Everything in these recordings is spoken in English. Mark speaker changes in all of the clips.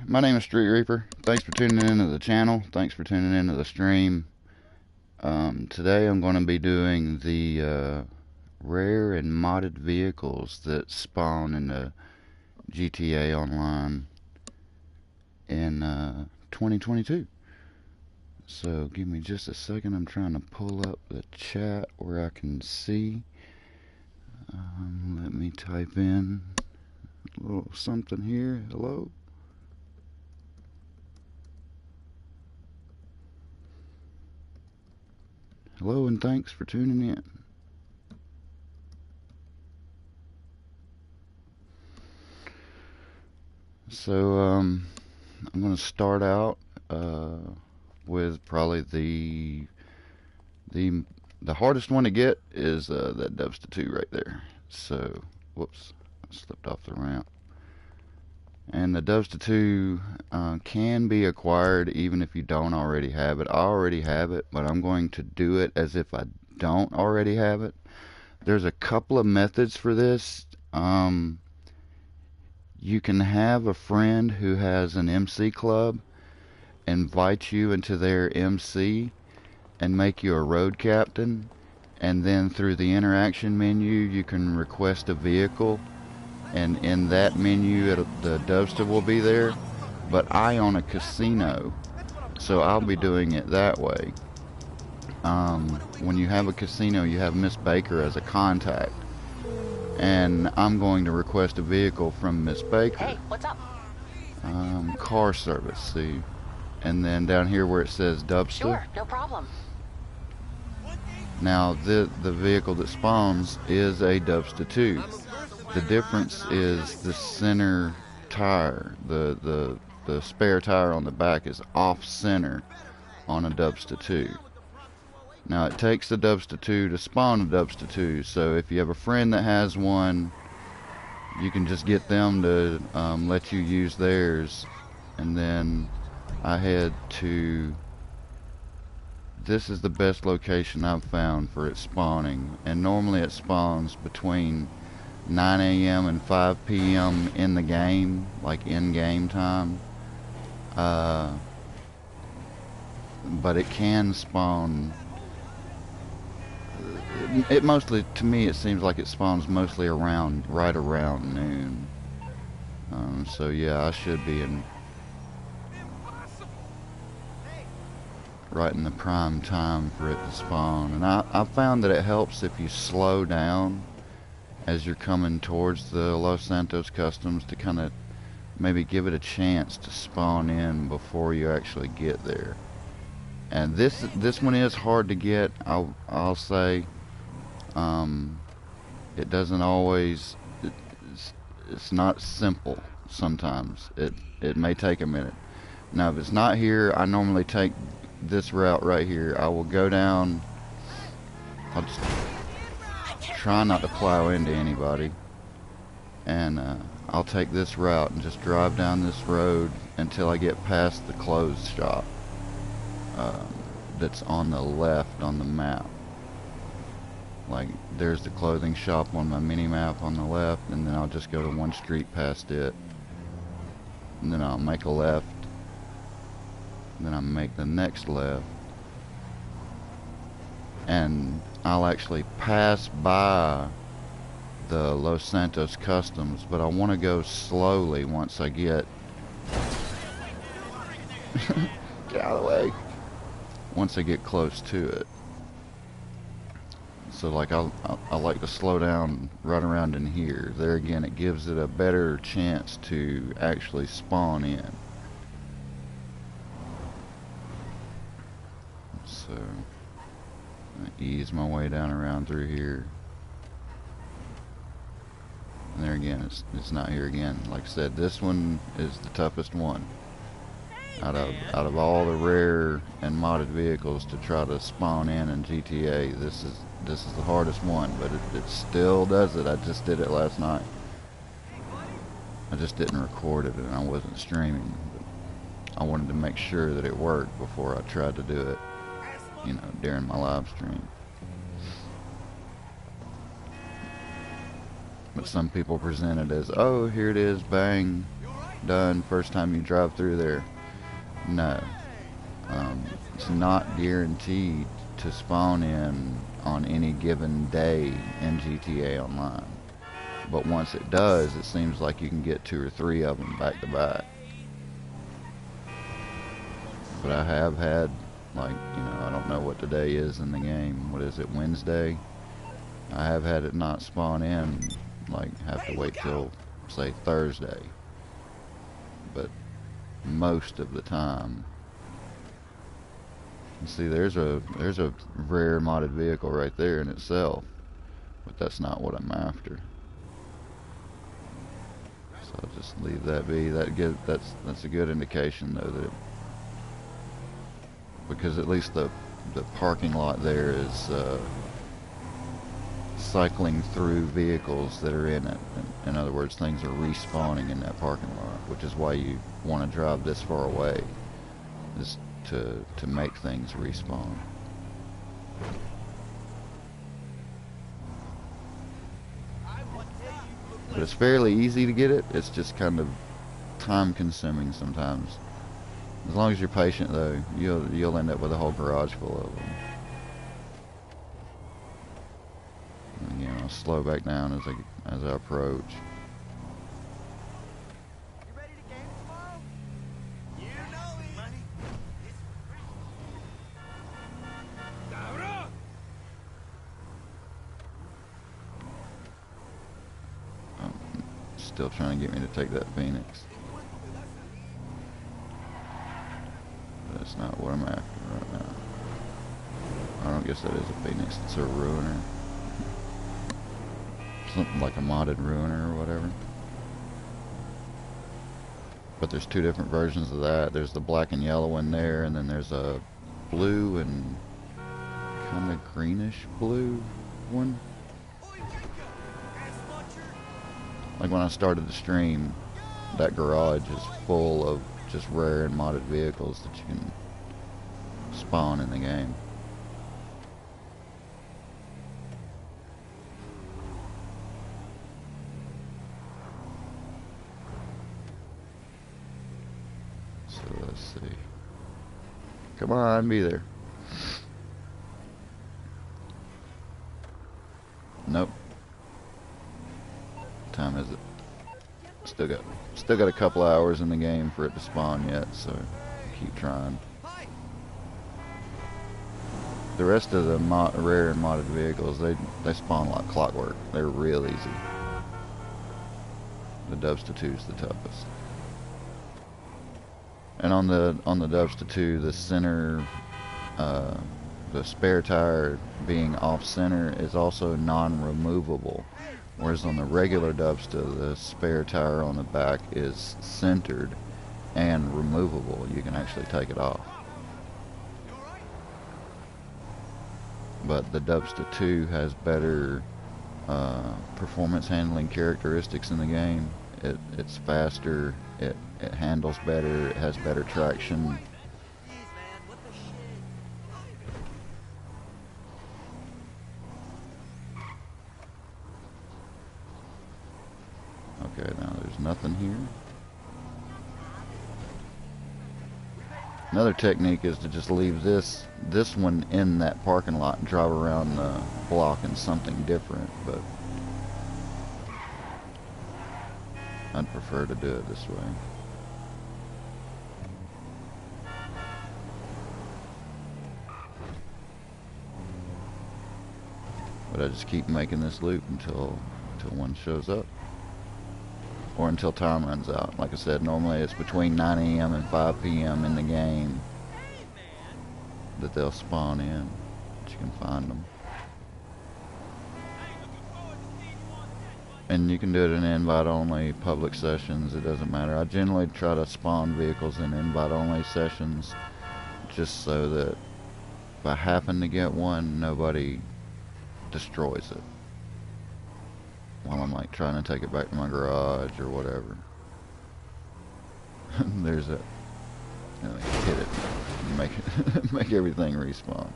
Speaker 1: my name is Street Reaper. Thanks for tuning into the channel. Thanks for tuning into the stream. Today I'm going to be doing the rare and modded vehicles that spawn in the GTA Online in 2022. So give me just a second. I'm trying to pull up the chat where I can see. Let me type in a little something here. Hello. Hello and thanks for tuning in. So I'm going to start out with probably the hardest one to get is that Dubsta 2 right there. So whoops, I slipped off the ramp. And the Dubsta 2 can be acquired even if you don't already have it. I already have it, but I'm going to do it as if I don't already have it. There's a couple of methods for this. You can have a friend who has an MC club invite you into their MC and make you a road captain, and then through the interaction menu you can request a vehicle, and in that menu the Dubsta will be there. But I own a casino, so I'll be doing it that way. When you have a casino, you have Miss Baker as a contact, and I'm going to request a vehicle from Miss Baker.
Speaker 2: Hey, what's up?
Speaker 1: Car service, see, and then down here where it says Dubsta.
Speaker 2: Sure, no problem.
Speaker 1: Now the vehicle that spawns is a Dubsta 2. The difference is the center tire, the spare tire on the back is off center on a Dubsta 2. Now it takes the Dubsta 2 to spawn a Dubsta 2, so if you have a friend that has one, you can just get them to let you use theirs. And then I head to, this is the best location I've found for it spawning, and normally it spawns between 9 a.m. and 5 p.m. in the game, like in game time. But it can spawn, it mostly, to me it seems like it spawns mostly right around noon. So yeah, I should be right in the prime time for it to spawn. And I found that it helps if you slow down as you're coming towards the Los Santos Customs to kind of maybe give it a chance to spawn in before you actually get there. And this one is hard to get, I'll say. It doesn't always, it's not simple sometimes. It may take a minute. Now if it's not here, I normally take this route right here. I will go down, I'll just try not to plow into anybody, and I'll take this route and just drive down this road until I get past the clothes shop that's on the left on the map. Like there's the clothing shop on my mini map on the left, and then I'll just go to one street past it, and then I'll make a left, and then I'll make the next left, and I'll actually pass by the Los Santos Customs, but I want to go slowly once I get get out of the way, once I get close to it. So like I like to slow down right around in here. There again, it gives it a better chance to actually spawn in. So I ease my way down around through here. And there again, it's not here again. Like I said, this one is the toughest one out of all the rare and modded vehicles to try to spawn in GTA. This is the hardest one, but it still does it. I just did it last night. I just didn't record it and I wasn't streaming, but I wanted to make sure that it worked before I tried to do it, you know, during my live stream. But some people present it as, oh, here it is, bang, done first time you drive through there. No. It's not guaranteed to spawn in on any given day in GTA Online. But once it does, it seems like you can get 2 or 3 of them back to back. But I have had, like, you know, I don't know what today is in the game. What is it, Wednesday? I have had it not spawn in, like, have to wait till, say, Thursday. But most of the time. See, there's a rare modded vehicle right there in itself, but that's not what I'm after. So I'll just leave that be. That's a good indication though that because at least the parking lot there is cycling through vehicles that are in it. In other words, things are respawning in that parking lot, which is why you want to drive this far away, is to make things respawn. But it's fairly easy to get it. It's just kind of time consuming sometimes. As long as you're patient though, you'll end up with a whole garage full of them. And again, I'll slow back down as I approach. Still trying to get me to take that Phoenix. But that's not what I'm after right now. I don't guess that is a Phoenix. It's a Ruiner. Something like a modded Ruiner or whatever. But there's 2 different versions of that. There's the black and yellow one there, and then there's a blue and kind of greenish blue one. Like when I started the stream, that garage is full of just rare and modded vehicles that you can spawn in the game. So let's see. Come on, be there. Nope. Time is it? Still got a couple hours in the game for it to spawn yet, so keep trying. The rest of the rare and modded vehicles, they spawn like clockwork. They're real easy. The Dubsta 2 is the toughest. And on the Dubsta 2, the center, the spare tire being off center is also non-removable. Whereas on the regular Dubsta, the spare tire on the back is centered and removable. You can actually take it off. But the Dubsta 2 has better performance handling characteristics in the game. It's faster, it handles better, it has better traction. Okay, now there's nothing here. Another technique is to just leave this one in that parking lot and drive around the block in something different, but I'd prefer to do it this way. But I just keep making this loop until one shows up. Or until time runs out. Like I said, normally it's between 9 AM and 5 PM in the game that they'll spawn in, that you can find them. And you can do it in invite-only public sessions, it doesn't matter. I generally try to spawn vehicles in invite-only sessions just so that if I happen to get one, nobody destroys it while I'm like trying to take it back to my garage or whatever. There's a hit it, make it make everything respawn.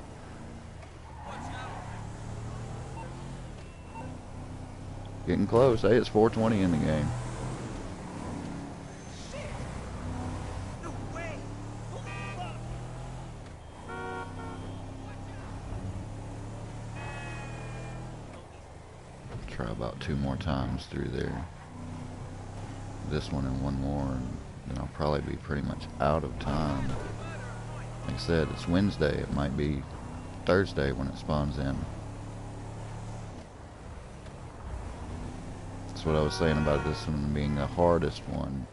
Speaker 1: Getting close. Hey, it's 4:20 in the game. try about 2 more times through there. This one and 1 more, and then I'll probably be pretty much out of time. Like I said, it's Wednesday. It might be Thursday when it spawns in. That's what I was saying about this one being the hardest one.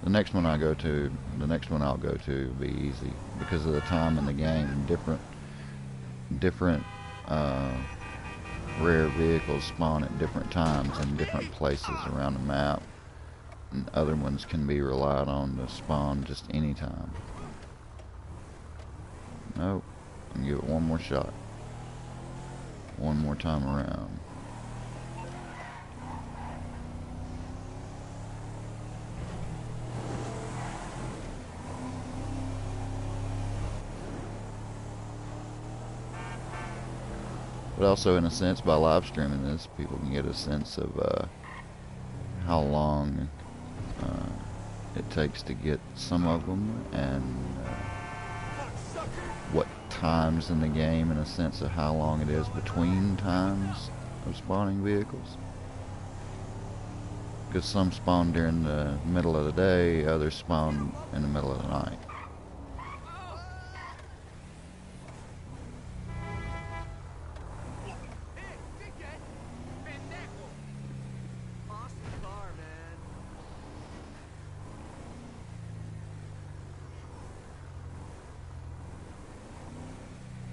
Speaker 1: The next one I'll go to will be easy because of the time in the game. Different rare vehicles spawn at different times in different places around the map, and other ones can be relied on to spawn just any time. Nope. I'm gonna give it one more shot. One more time around. But also, in a sense, by live streaming this, people can get a sense of how long it takes to get some of them, and what times in the game, in a sense of how long it is between times of spawning vehicles. Because some spawn during the middle of the day, others spawn in the middle of the night.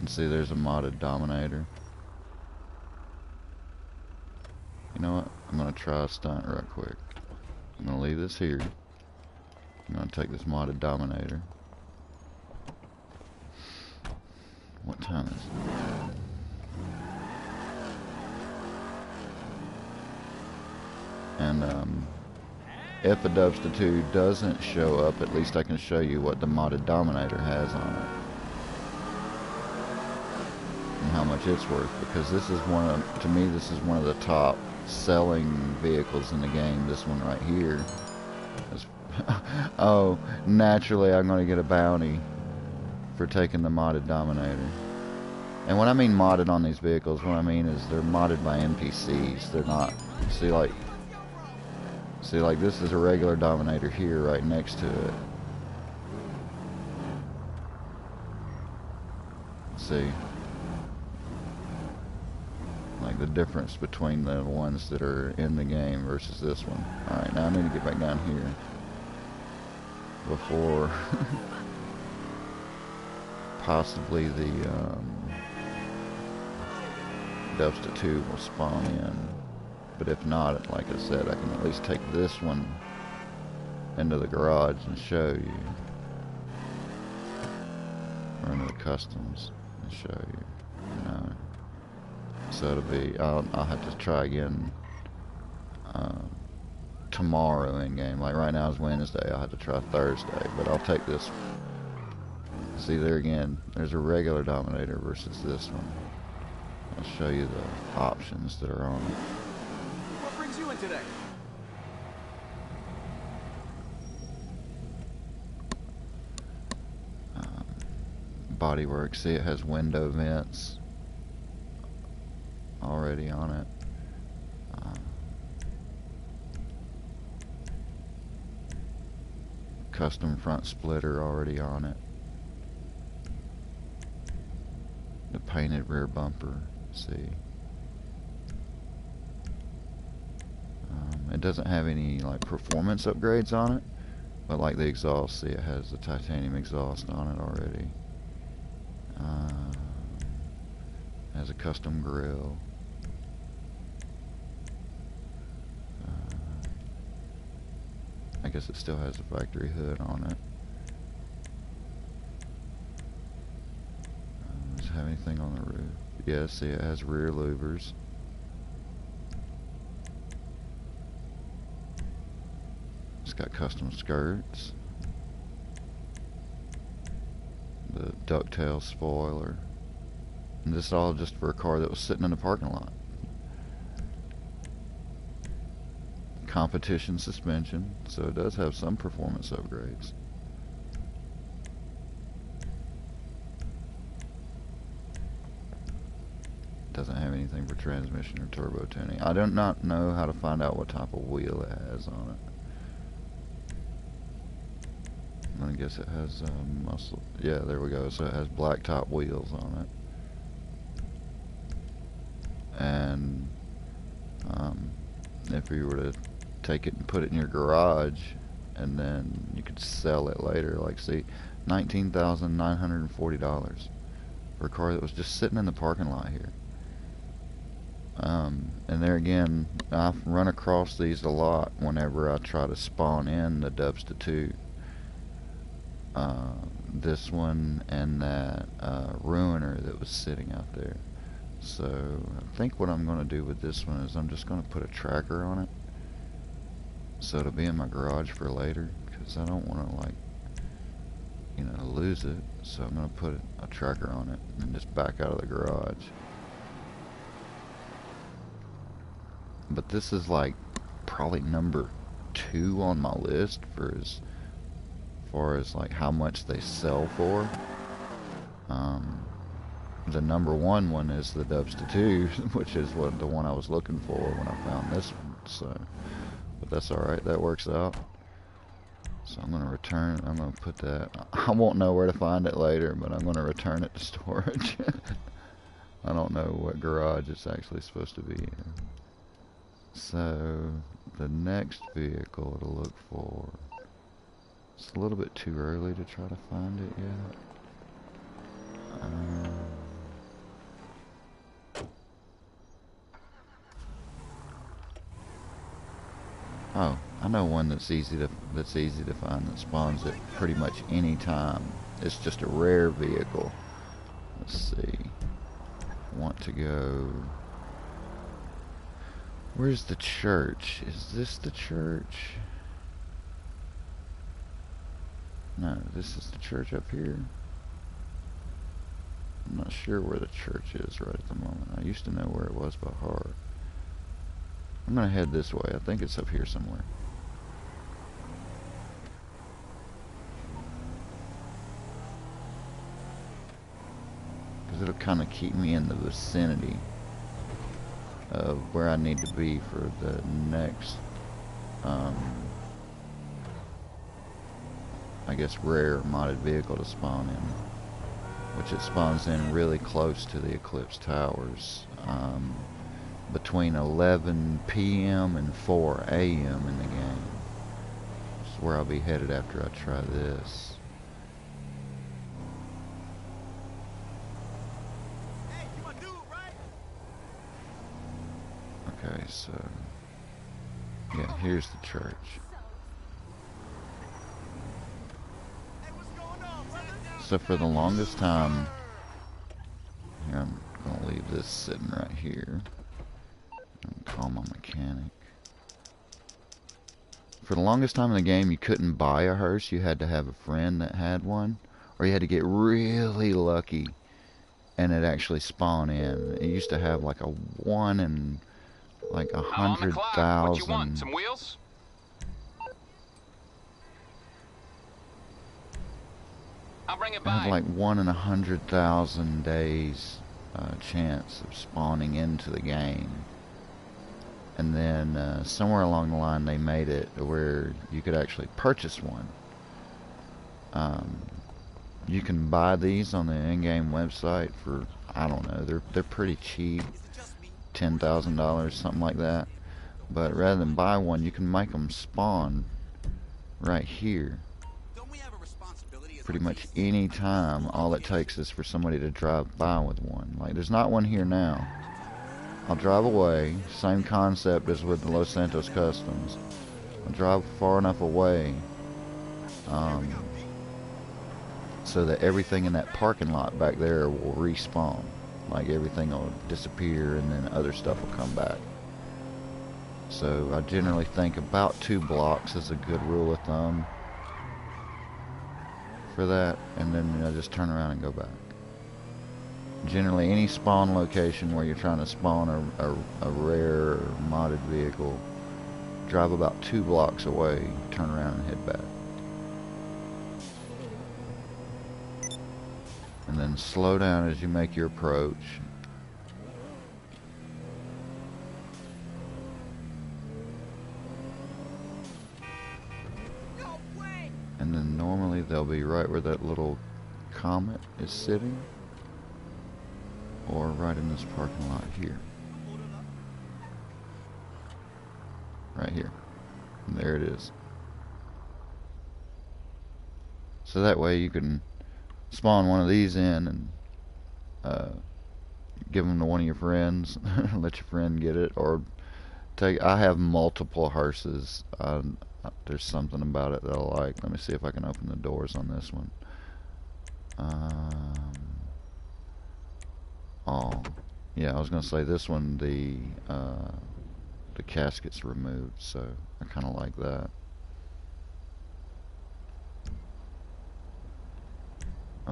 Speaker 1: And see, there's a modded Dominator. You know what? I'm gonna try a stunt right quick. I'm gonna leave this here. I'm gonna take this modded Dominator. What time is it? And if a Dubsta 2 doesn't show up, at least I can show you what the modded Dominator has on it. And how much it's worth, because this is to me this is one of the top selling vehicles in the game. This one right here is oh, naturally I'm going to get a bounty for taking the modded Dominator. And when I mean modded on these vehicles, what I mean is they're modded by NPCs. They're not, see like this is a regular Dominator here right next to it. See, like the difference between the ones that are in the game versus this one. Alright, now I need to get back down here before possibly the Dubsta 2 will spawn in. But if not, like I said, I can at least take this one into the garage and show you. Or into the customs and show you. No. So it'll be, I'll have to try again tomorrow in game. Like right now is Wednesday, I'll have to try Thursday, but I'll take this one. See there again, there's a regular Dominator versus this one. I'll show you the options that are on it.
Speaker 2: What brings you in today?
Speaker 1: Bodywork, see it has window vents already on it. Custom front splitter already on it. The painted rear bumper, see. It doesn't have any like performance upgrades on it, but like the exhaust, see it has the titanium exhaust on it already. Has a custom grille. I guess it still has a factory hood on it. Does it have anything on the roof? Yeah, see it has rear louvers. It's got custom skirts. The ducktail spoiler. And this is all just for a car that was sitting in the parking lot. Competition suspension, so it does have some performance upgrades. Doesn't have anything for transmission or turbo tuning. I do not know how to find out what type of wheel it has on it. I'm gonna guess it has muscle. Yeah, there we go. So it has black top wheels on it. And if you were to take it and put it in your garage, and then you could sell it later, like see, $19,940 for a car that was just sitting in the parking lot here. And there again, I've run across these a lot whenever I try to spawn in the Dubsta 2. This one and that Ruiner that was sitting out there. So I think what I'm going to do with this one is I'm just going to put a tracker on it, so it'll be in my garage for later, because I don't want to, like, you know, lose it. So I'm going to put a tracker on it and just back out of the garage. But this is like probably number 2 on my list for as far as like how much they sell for. The number 1 one is the Dubsta 2, which is the one I was looking for when I found this one. So, but that's alright, that works out. So I'm going to return, I'm going to put that, I won't know where to find it later, but I'm going to return it to storage. I don't know what garage it's actually supposed to be in. So the next vehicle to look for, it's a little bit too early to try to find it yet. Oh, I know one that's easy to find, that spawns at pretty much any time. It's just a rare vehicle. Let's see. I want to go. Where's the church? Is this the church? No, this is the church up here. I'm not sure where the church is right at the moment. I used to know where it was by heart. I'm gonna head this way. I think it's up here somewhere. Because it'll kind of keep me in the vicinity of where I need to be for the next, I guess, rare modded vehicle to spawn in. Which it spawns in really close to the Eclipse Towers. Between 11 p.m. and 4 a.m. in the game. That's where I'll be headed after I try this.
Speaker 2: Hey, you my dude, right?
Speaker 1: Okay, so yeah, here's the church.
Speaker 2: Hey, what's going on, brother?
Speaker 1: So for the longest time, here, I'm gonna leave this sitting right here. And call my mechanic. For the longest time in the game, you couldn't buy a hearse. You had to have a friend that had one, or you had to get really lucky, and it actually spawn in. It used to have like a 1 in like 100,000.
Speaker 3: What you want? Some wheels? I'll bring it
Speaker 1: It had
Speaker 3: by.
Speaker 1: like 1 in 100,000 days chance of spawning into the game. And then somewhere along the line they made it where you could actually purchase one. You can buy these on the in-game website for, I don't know, they're pretty cheap, $10,000, something like that. But rather than buy one, you can make them spawn right here. Pretty much any time. All it takes is for somebody to drive by with one. Like, there's not one here now. I'll drive away. Same concept as with the Los Santos Customs. I'll drive far enough away so that everything in that parking lot back there will respawn. Like, everything will disappear and then other stuff will come back. So I generally think about 2 blocks is a good rule of thumb for that, and then just turn around and go back. Generally, any spawn location where you're trying to spawn a rare or modded vehicle, drive about 2 blocks away, turn around and head back. And then slow down as you make your approach. normally they'll be right where that little comet is sitting, or right in this parking lot here. Right here. And there it is. So that way you can spawn one of these in and give them to one of your friends, let your friend get it, or I have multiple hearses. There's something about it that I like. Let me see if I can open the doors on this one. Oh, yeah, I was gonna say this one, the casket's removed, so I kind of like that.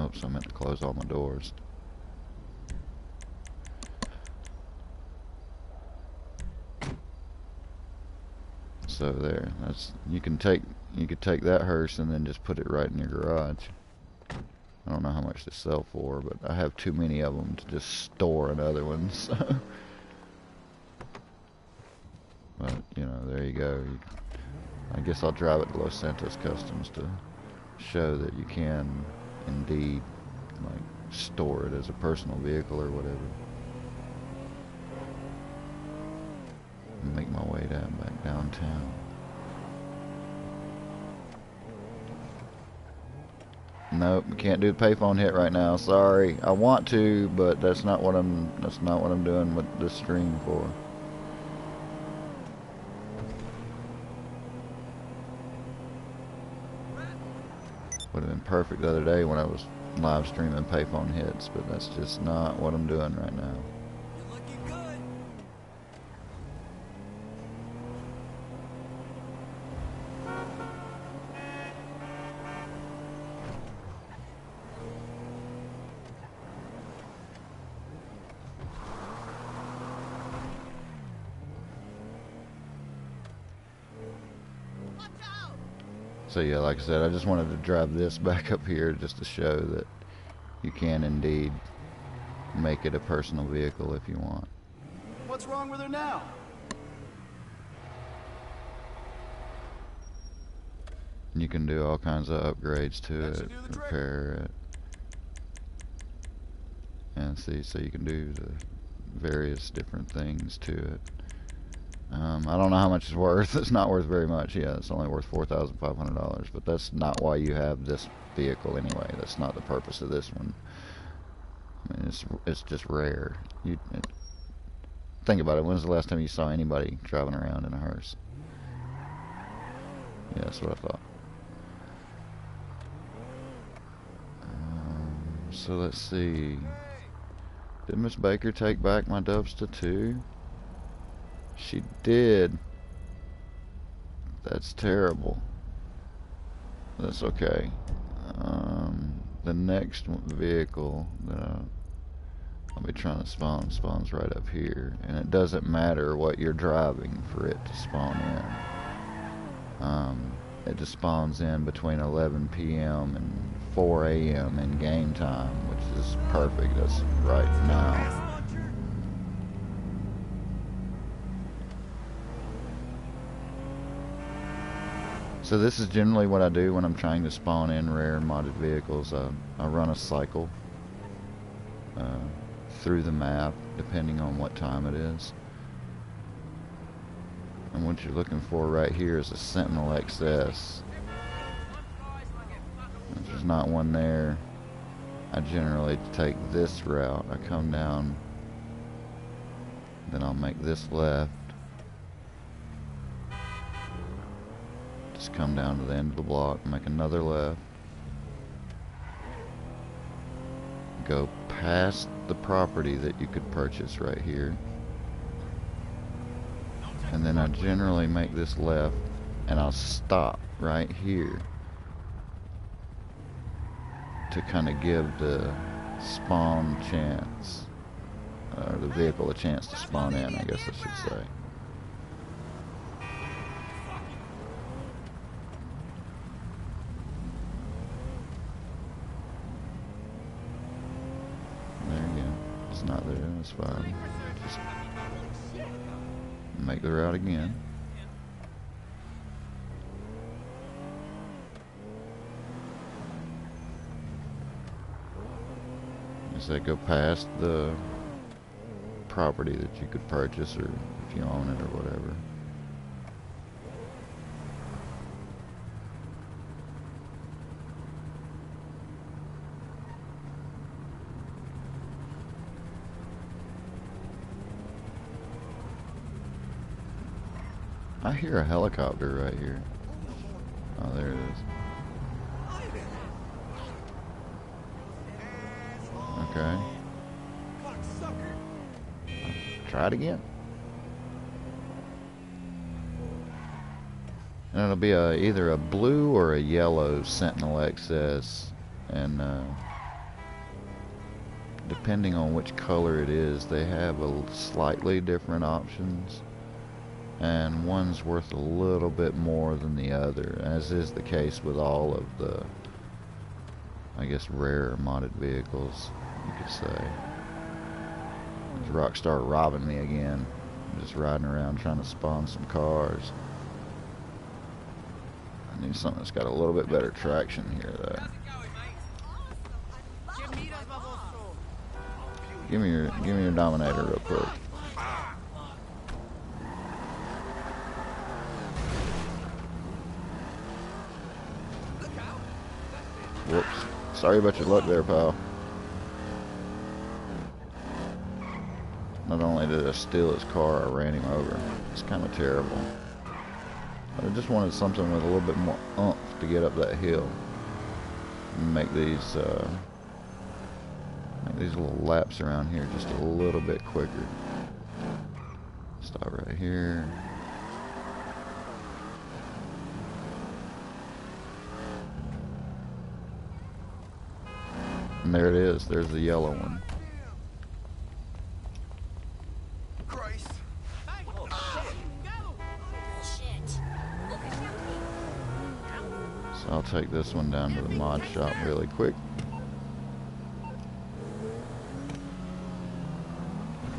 Speaker 1: Oops, I meant to close all my doors. So there, that's you could take that hearse and then just put it right in your garage. I don't know how much they sell for, but I have too many of them to just store another one. So. But you know, there you go. I guess I'll drive it to Los Santos Customs to show that you can indeed like store it as a personal vehicle or whatever. Make my way back downtown. Nope, can't do the payphone hit right now. Sorry, I want to, but that's not what I'm doing with this stream for. Would have been perfect the other day when I was live streaming payphone hits, but that's just not what I'm doing right now.
Speaker 2: You're looking good. Watch out!
Speaker 1: So yeah, like I said, I just wanted to drive this back up here just to show that you can indeed make it a personal vehicle if you want.
Speaker 2: What's wrong with her now?
Speaker 1: You can do all kinds of upgrades to
Speaker 2: That
Speaker 1: it,
Speaker 2: should do the trick.
Speaker 1: repair it. And see, so you can do the various different things to it. I don't know how much it's worth. It's not worth very much. Yeah, it's only worth $4,500, but that's not why you have this vehicle anyway. That's not the purpose of this one. I mean, it's just rare. Think about it. When was the last time you saw anybody driving around in a hearse? Yeah, that's what I thought. So let's see. Did Miss Baker take back my Dubsta too? She did. That's terrible. That's okay. The next vehicle that I'll be trying to spawns right up here, and it doesn't matter what you're driving for it to spawn in. It just spawns in between 11 p.m. and 4 a.m. in game time, which is perfect. That's right now. So this is generally what I do when I'm trying to spawn in rare modded vehicles. I run a cycle through the map, depending on what time it is. And what you're looking for right here is a Sentinel XS. If there's not one there, I generally take this route. I come down, then I'll make this left. Just come down to the end of the block, make another left, go past the property that you could purchase right here, and then I generally make this left and I'll stop right here to kind of give the spawn chance, or the vehicle a chance to spawn in, I guess I should say. Not there, that's fine. Just make the route again. as they go past the property that you could purchase, or if you own it or whatever. I hear a helicopter right here. Oh, there it is. Okay. Try it again. And it'll be either a blue or a yellow Sentinel XS, and depending on which color it is, they have slightly different options, and one's worth a little bit more than the other, as is the case with all of the, I guess, rare modded vehicles, you could say. There's Rockstar robbing me again. I'm just riding around trying to spawn some cars. I need something that's got a little bit better traction here, though. Give me your Dominator real quick. Whoops. Sorry about your luck there, pal. Not only did I steal his car, I ran him over. It's kind of terrible. I just wanted something with a little bit more oomph to get up that hill and make these little laps around here just a little bit quicker. Stop right here. And there it is. There's the yellow one. So I'll take this one down to the mod shop really quick.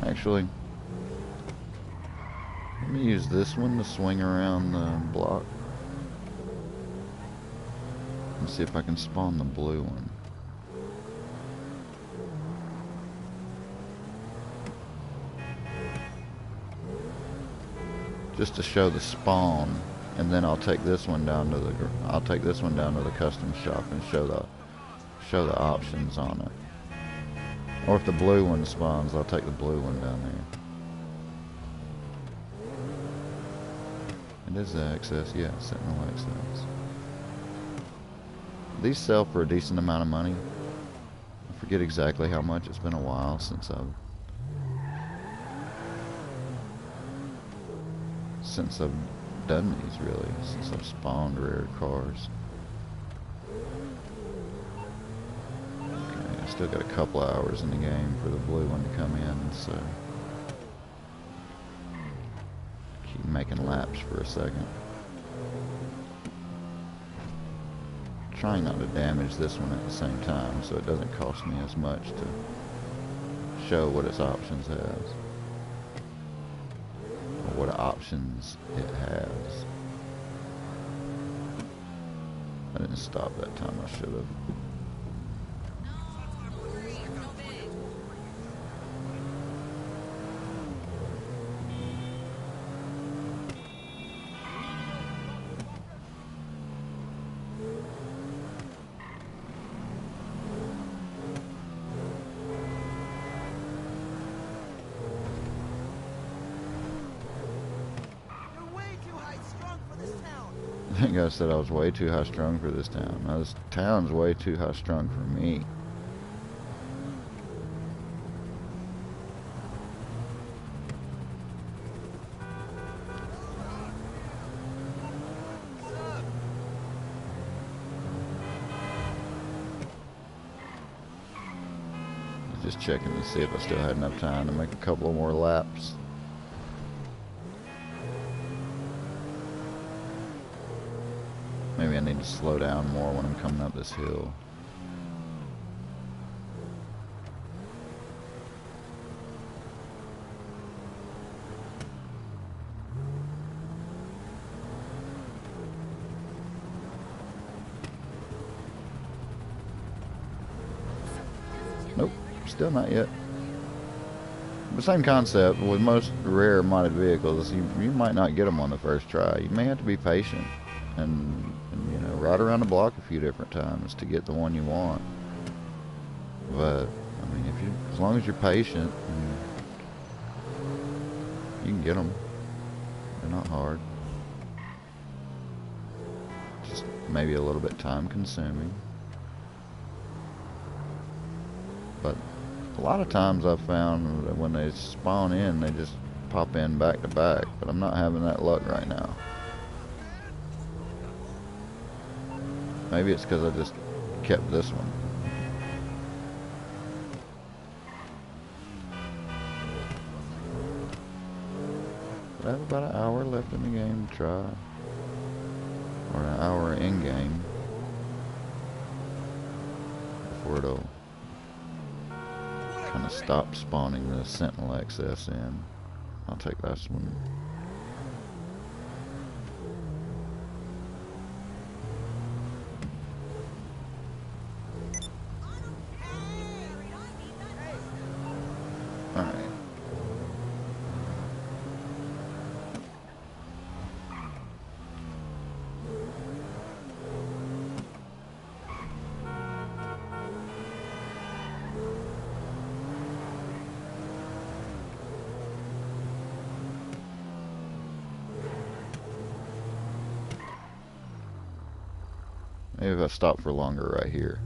Speaker 1: Actually, let me use this one to swing around the block and see if I can spawn the blue one. Just to show the spawn, and then I'll take this one down to the custom shop and show the options on it. Or if the blue one spawns, I'll take the blue one down there. It is the XS, yeah, Sentinel XS. These sell for a decent amount of money. I forget exactly how much. It's been a while since I've done these, really, since I've spawned rare cars. Okay, I still got a couple hours in the game for the blue one to come in, so keep making laps for a second. Trying not to damage this one at the same time, so it doesn't cost me as much to show what its options has. What options it has. I didn't stop that time, I should have. I think I said I was way too high strung for this town. Now this town's way too high strung for me. Just checking to see if I still had enough time to make a couple of more laps. Maybe I need to slow down more when I'm coming up this hill. Nope. still not yet. The same concept with most rare modded vehicles. You might not get them on the first try. You may have to be patient and you know, ride around the block a few different times to get the one you want. But I mean, as long as you're patient, you can get them. They're not hard. Just maybe a little bit time consuming. But a lot of times I've found that when they spawn in, they just pop in back to back. But I'm not having that luck right now. Maybe it's because I just kept this one. I have about an hour left in the game to try. Or an hour in game. Before it'll kind of stop spawning the Sentinel XS in. I'll take this one. Alright. Maybe if I stop for longer right here.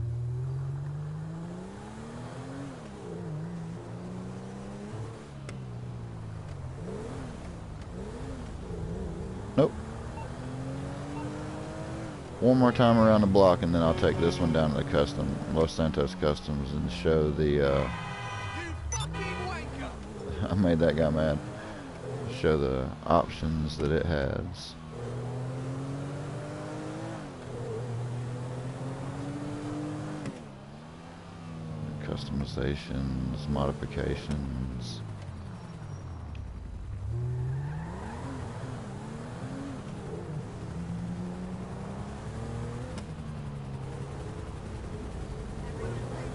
Speaker 1: Nope. One more time around the block and then I'll take this one down to the custom, Los Santos Customs, and show the, I made that guy mad. Show the options that it has. Customizations, modifications.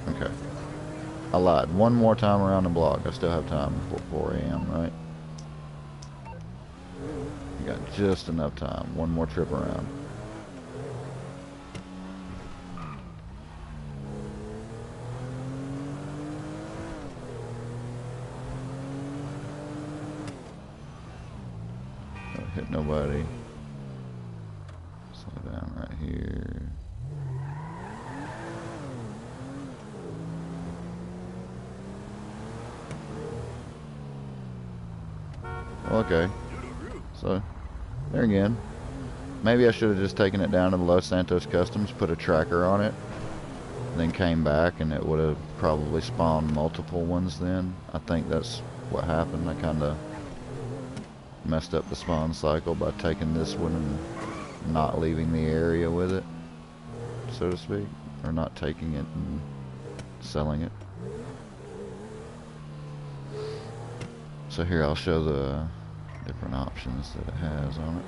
Speaker 1: Okay. I lied. One more time around the block. I still have time before 4 a.m., right? You got just enough time. One more trip around. Hit nobody. Slow down right here. Okay. So, there again. Maybe I should have just taken it down to the Los Santos Customs, put a tracker on it, then came back, and it would have probably spawned multiple ones then. I think that's what happened. I kind of messed up the spawn cycle by taking this one and not leaving the area with it, so to speak, or not taking it and selling it. So here I'll show the different options that it has on it.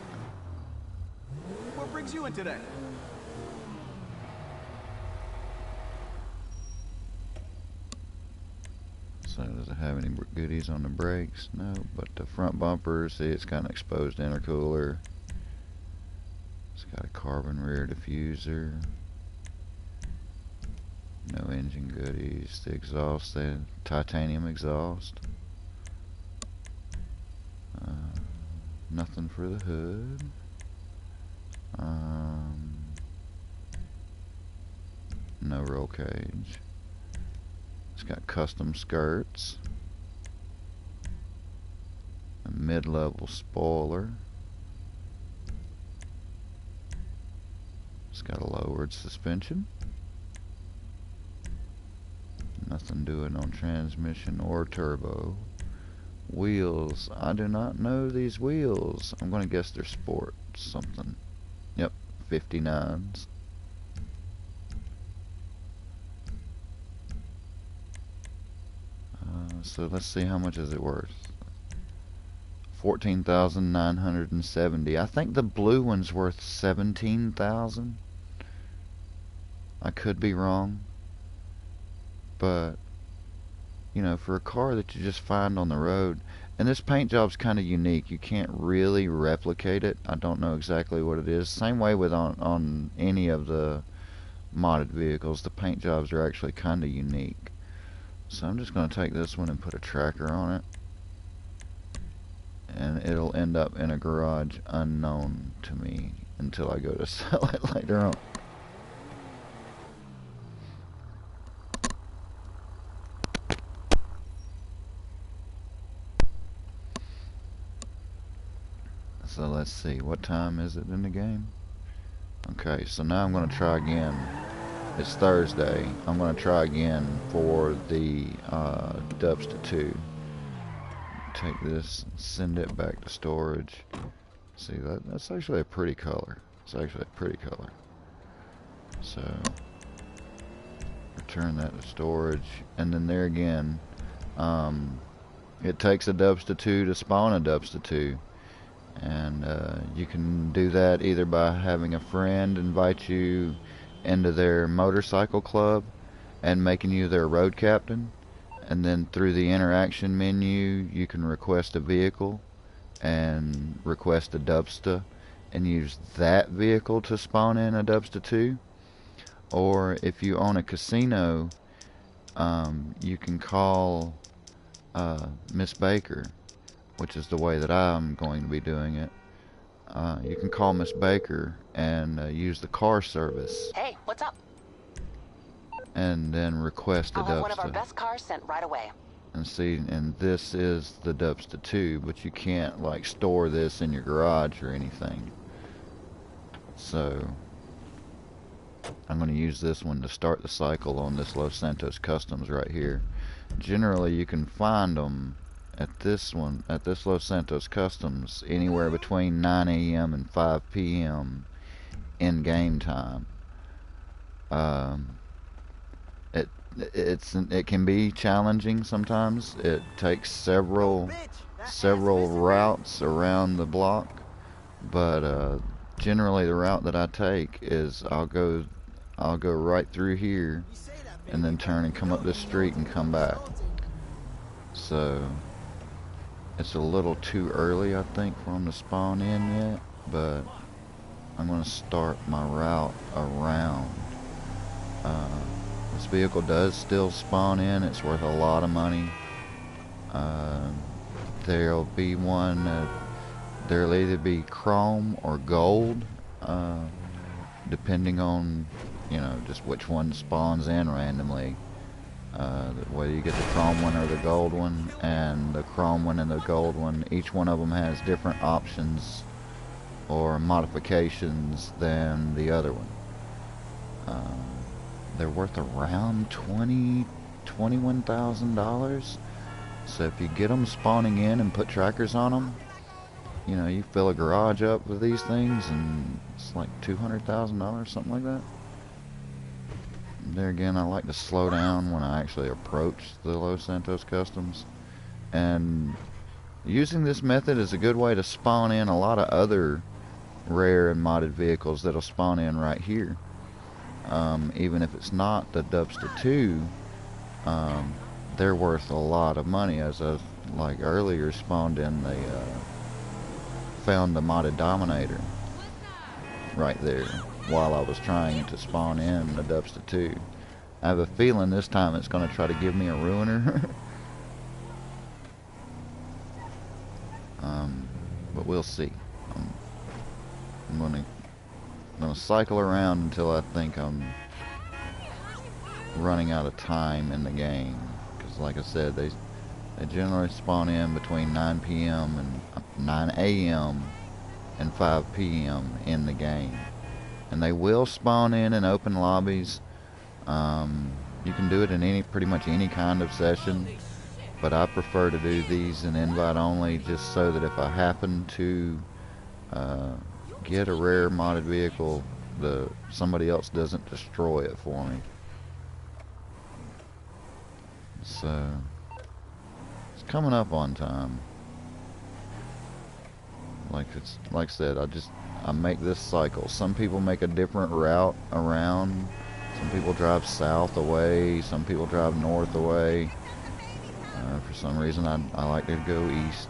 Speaker 2: What brings you in today?
Speaker 1: So does it have any goodies on the brakes? No, but the front bumper, see, it's got an exposed intercooler. It's got a carbon rear diffuser. No engine goodies. The exhaust, the titanium exhaust. Nothing for the hood. No roll cage. It's got custom skirts, a mid-level spoiler. It's got a lowered suspension. Nothing doing on transmission or turbo. Wheels, I do not know these wheels. I'm going to guess they're sport something. Yep, 59s. So let's see, how much is it worth? 14,970. I think the blue one's worth 17,000. I could be wrong, but you know, for a car that you just find on the road. And this paint job's kind of unique. You can't really replicate it. I don't know exactly what it is. Same way with on any of the modded vehicles. The paint jobs are actually kind of unique. So I'm just going to take this one and put a tracker on it. And it'll end up in a garage unknown to me until I go to sell it later on. So let's see, what time is it in the game? Okay, so now I'm going to try again. It's Thursday. I'm going to try again for the Dubsta 2. Take this, send it back to storage. See, that's actually a pretty color. It's actually a pretty color. So, return that to storage. And then there again, it takes a Dubsta 2 to spawn a Dubsta 2. And you can do that either by having a friend invite you into their motorcycle club and making you their road captain, and then through the interaction menu you can request a vehicle and request a Dubsta and use that vehicle to spawn in a Dubsta 2. Or if you own a casino, you can call Miss Baker, which is the way that I'm going to be doing it. You can call Miss Baker and use the car service.
Speaker 4: Hey, what's up?
Speaker 1: And then request a Dubsta.
Speaker 4: I'll have one of our best cars sent right away.
Speaker 1: And see, and this is the Dubsta 2, but you can't like store this in your garage or anything. So I'm going to use this one to start the cycle on this Los Santos Customs right here. Generally, you can find them at this one, at this Los Santos Customs, anywhere between 9 a.m. and 5 p.m. in game time. It can be challenging sometimes. It takes several routes around the block, but generally the route that I take is I'll go right through here and then turn and come up this street and come back. So it's a little too early, I think, for them to spawn in yet, but I'm going to start my route around. This vehicle does still spawn in. It's worth a lot of money. There'll be one, there'll either be chrome or gold, depending on, you know, just which one spawns in randomly. Whether you get the chrome one or the gold one, and the chrome one and the gold one, each one of them has different options or modifications than the other one. They're worth around $21,000. So if you get them spawning in and put trackers on them, you know, you fill a garage up with these things and it's like $200,000, something like that. There again, I like to slow down when I actually approach the Los Santos Customs, and using this method is a good way to spawn in a lot of other rare and modded vehicles that'll spawn in right here. Even if it's not the Dubsta 2, they're worth a lot of money. As I like earlier spawned in the found the modded Dominator right there while I was trying to spawn in the Dubsta 2. I have a feeling this time it's going to try to give me a ruiner. But we'll see. I'm going to cycle around until I think I'm running out of time in the game, because like I said, they generally spawn in between 9 p.m. and 9 a.m. and 5 p.m. in the game, and they will spawn in open lobbies. You can do it in pretty much any kind of session, but I prefer to do these in invite only, just so that if I happen to get a rare modded vehicle, somebody else doesn't destroy it for me. So it's coming up on time. Like I said, I make this cycle. Some people make a different route around. Some people drive south away, some people drive north away. For some reason, I like to go east.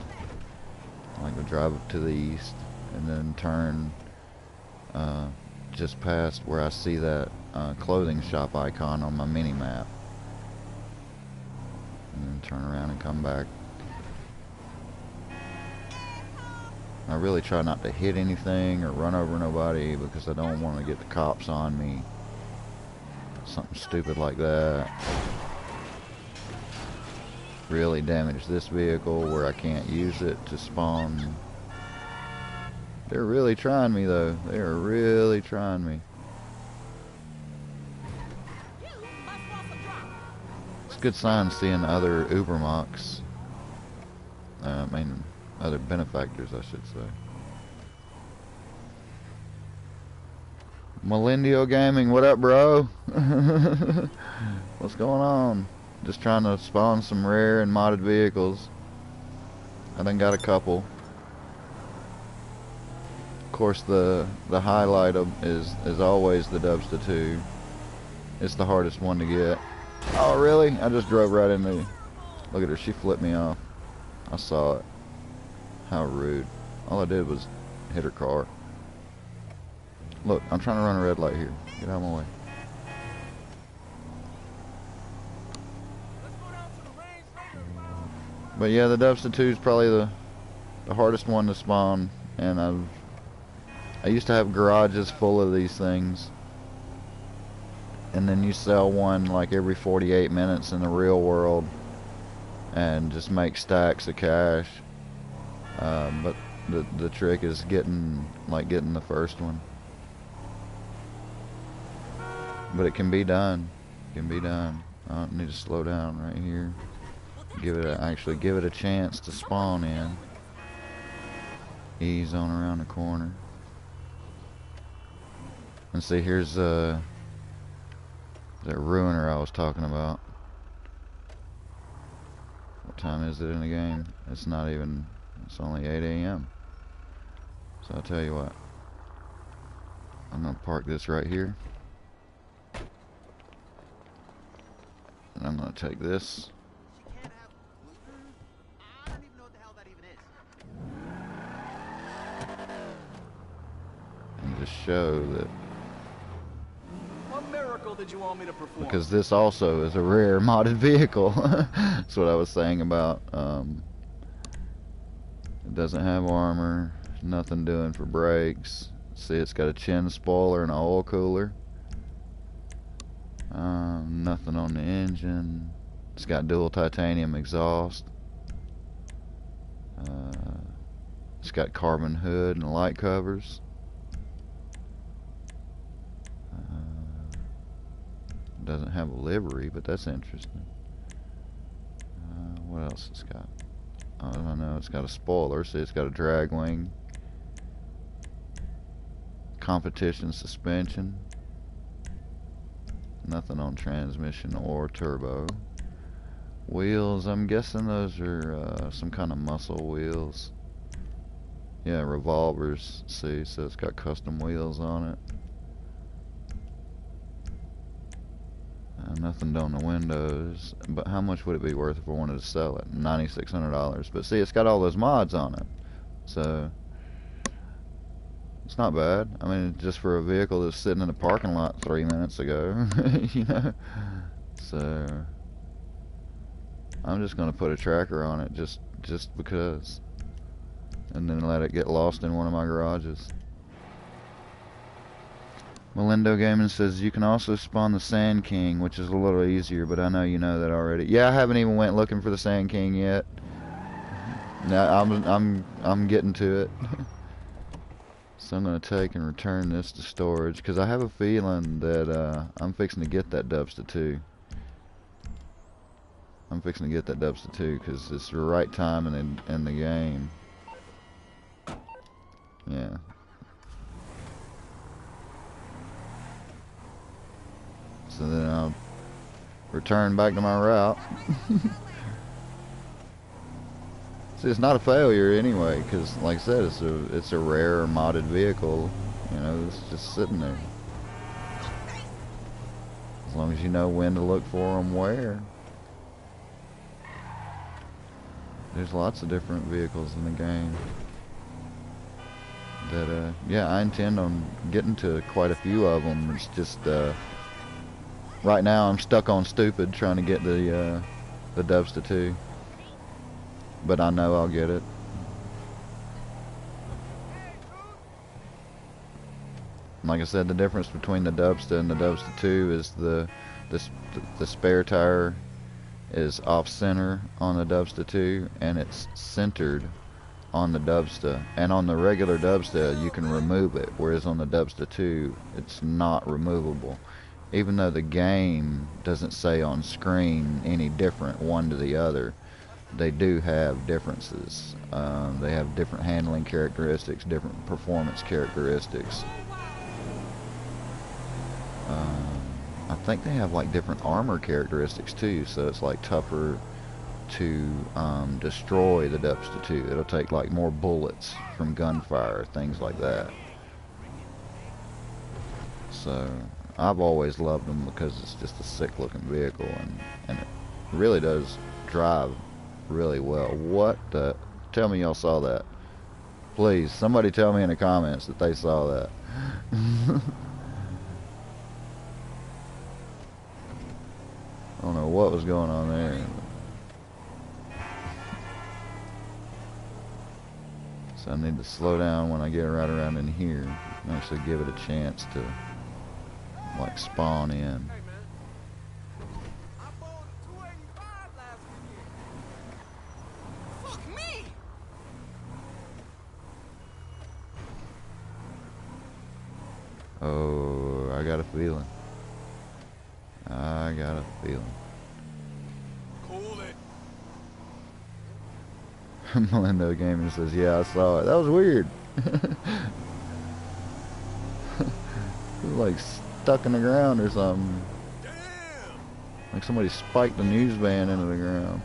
Speaker 1: I like to drive up to the east and then turn just past where I see that clothing shop icon on my mini map, and then turn around and come back. I really try not to hit anything or run over nobody because I don't want to get the cops on me. Something stupid like that. Really damage this vehicle where I can't use it to spawn. They're really trying me though. They are really trying me. It's a good sign seeing other Ubermocks. I mean, other benefactors, I should say. Melindio Gaming, what up, bro? What's going on? Just trying to spawn some rare and modded vehicles. I done got a couple. Of course, the highlight is always the Dubsta 2. It's the hardest one to get. Oh, really? I just drove right into... Look at her, she flipped me off. I saw it. How rude. All I did was hit her car. Look, I'm trying to run a red light here. Get out of my way. But yeah, the Dubsta 2 is probably the hardest one to spawn. And I used to have garages full of these things. And then you sell one like every 48 minutes in the real world. And just make stacks of cash. But the trick is getting the first one. But it can be done. It can be done. I don't need to slow down right here. Actually give it a chance to spawn in. Ease on around the corner. And see, here's that ruiner I was talking about. What time is it in the game? It's not even. It's only 8 a.m. So I'll tell you what. I'm gonna park this right here. And I'm gonna take this. And just show that.
Speaker 2: What miracle did you want me to perform?
Speaker 1: Because this also is a rare modded vehicle. That's what I was saying about. It doesn't have armor. Nothing doing for brakes. See, it's got a chin spoiler and an oil cooler. Nothing on the engine. It's got dual titanium exhaust. It's got carbon hood and light covers. Doesn't have a livery, but that's interesting. What else it's got? I don't know. It's got a spoiler. See, it's got a drag wing. Competition suspension. Nothing on transmission or turbo. Wheels, I'm guessing those are some kind of muscle wheels. Yeah, revolvers. See, so it's got custom wheels on it. Nothing on the windows. But how much would it be worth if I wanted to sell it? $9,600. But see, it's got all those mods on it. So it's not bad. I mean, just for a vehicle that's sitting in the parking lot 3 minutes ago, you know. So I'm just gonna put a tracker on it, just because, and then let it get lost in one of my garages. Melindo Gaming says you can also spawn the Sand King, which is a little easier, but I know you know that already. Yeah, I haven't even went looking for the Sand King yet. Now I'm getting to it. So I'm gonna take and return this to storage because I have a feeling that I'm fixing to get that Dubsta 2. I'm fixing to get that Dubsta 2 because it's the right time in the game. Yeah. So then I'll return back to my route. See, it's not a failure anyway, because like I said, it's a rare modded vehicle. You know, it's just sitting there. As long as you know when to look for them, where. There's lots of different vehicles in the game. That yeah, I intend on getting to quite a few of them. It's just right now I'm stuck on stupid trying to get the Dubsta 2, but I know I'll get it. Like I said, the difference between the Dubsta and the Dubsta 2 is the spare tire is off center on the Dubsta 2, and it's centered on the Dubsta. And on the regular Dubsta you can remove it, whereas on the Dubsta 2 it's not removable, even though the game doesn't say on screen any different one to the other. They do have differences. They have different handling characteristics, different performance characteristics. I think they have like different armor characteristics too, so it's like tougher to destroy the Dubsta 2. It'll take like more bullets from gunfire, things like that. So I've always loved them because it's just a sick looking vehicle, and it really does drive really well. What the? Tell me y'all saw that. Please, somebody tell me in the comments that they saw that. I don't know what was going on there. So I need to slow down when I get right around in here and actually give it a chance to like spawn in. Oh, I got a feeling. I got a feeling.
Speaker 2: Cool it.
Speaker 1: Melendo Gaming says, yeah, I saw it. That was weird. It was like stuck in the ground or something.
Speaker 2: Damn.
Speaker 1: Like somebody spiked the news van into the ground.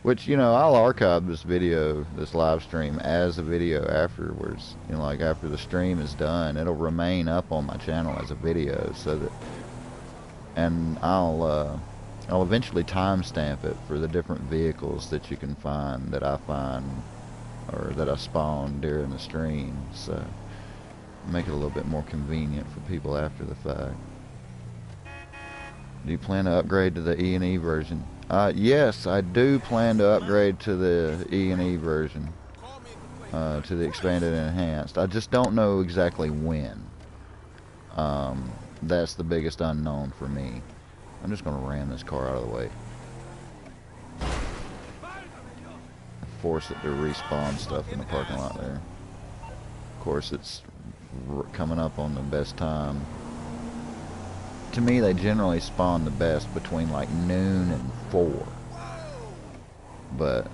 Speaker 1: Which, you know, I'll archive this video, this live stream, as a video afterwards. You know, like after the stream is done, it'll remain up on my channel as a video, so that, and I'll eventually timestamp it for the different vehicles that you can find, that I find, or that I spawn during the stream. So make it a little bit more convenient for people after the fact. Do you plan to upgrade to the E&E version? Yes, I do plan to upgrade to the E&E version, to the expanded and enhanced. I just don't know exactly when. That's the biggest unknown for me. I'm just going to ram this car out of the way. Force it to respawn stuff in the parking lot there. Of course, it's coming up on the best time. To me, they generally spawn the best between like noon and 4. But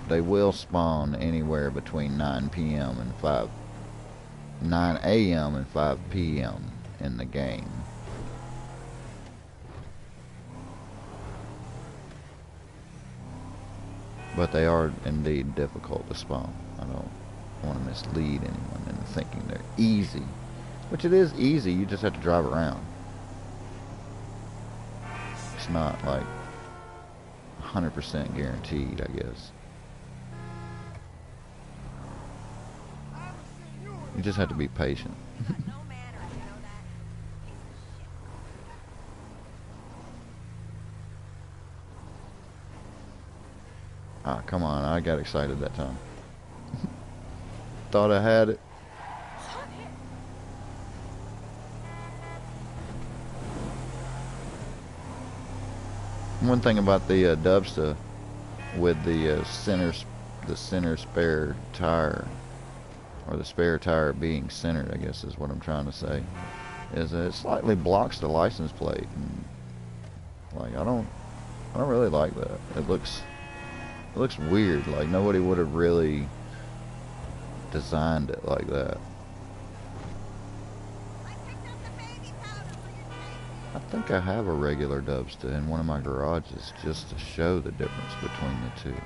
Speaker 1: they will spawn anywhere between 9 p.m. and 9 a.m. and 5 p.m. in the game. But they are indeed difficult to spawn. I don't want to mislead anyone into thinking they're easy. Which it is easy, you just have to drive around. It's not like 100% guaranteed, I guess. You just have to be patient. Ah, come on, I got excited that time. Thought I had it. One thing about the Dubsta with the center spare tire, or the spare tire being centered, I guess is what I'm trying to say, is it slightly blocks the license plate. And, like, I don't really like that. It looks weird. Like nobody would have really designed it like that. I think I have a regular Dubsta in one of my garages just to show the difference between the two.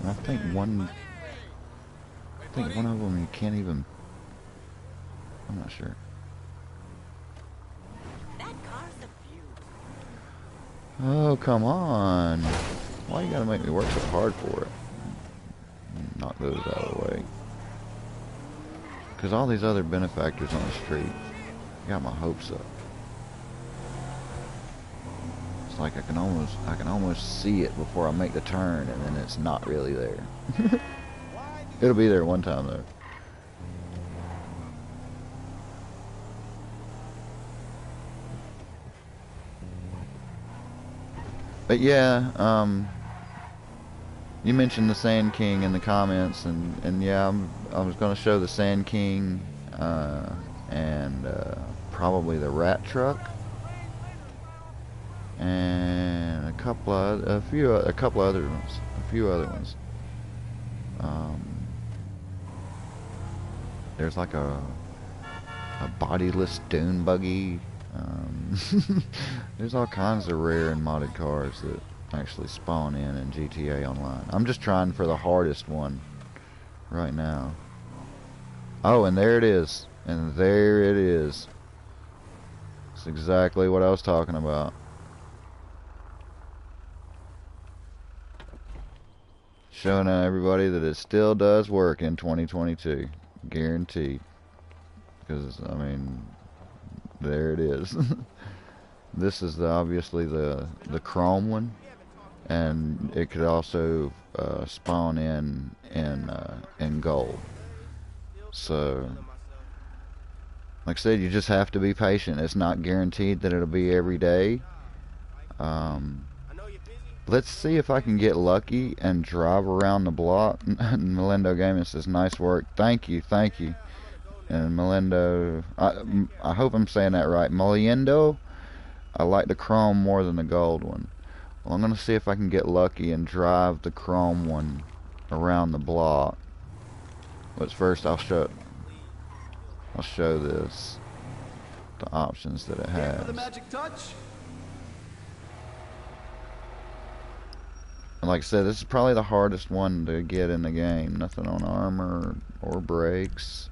Speaker 1: And I think one think one of them you can't even... I'm not sure.
Speaker 5: That car's a beaut.
Speaker 1: Oh, come on. Why you gotta make me work so hard for it? Knock those out of the way. Because all these other benefactors on the street got my hopes up. It's like I can almost see it before I make the turn, and then it's not really there. It'll be there one time though. But yeah, you mentioned the Sand King in the comments, and yeah, I was going to show the Sand King and probably the Rat Truck and a couple other ones. There's like a bodiless dune buggy. There's all kinds of rare and modded cars that actually spawn in GTA Online. I'm just trying for the hardest one right now. Oh, and there it is. And there it is. It's exactly what I was talking about. Showing everybody that it still does work in 2022. Guaranteed. Because, I mean, there it is. This is obviously the chrome one, and it could also spawn in gold. So, like I said, you just have to be patient. It's not guaranteed that it'll be every day. Let's see if I can get lucky and drive around the block. Melendo Gaming says, nice work. Thank you, thank you. And Melendo, I hope I'm saying that right. Melendo, I like the chrome more than the gold one. Well, I'm going to see if I can get lucky and drive the chrome one around the block. But first I'll show this, the options that it has.
Speaker 2: The magic touch.
Speaker 1: And like I said, this is probably the hardest one to get in the game. Nothing on armor or brakes.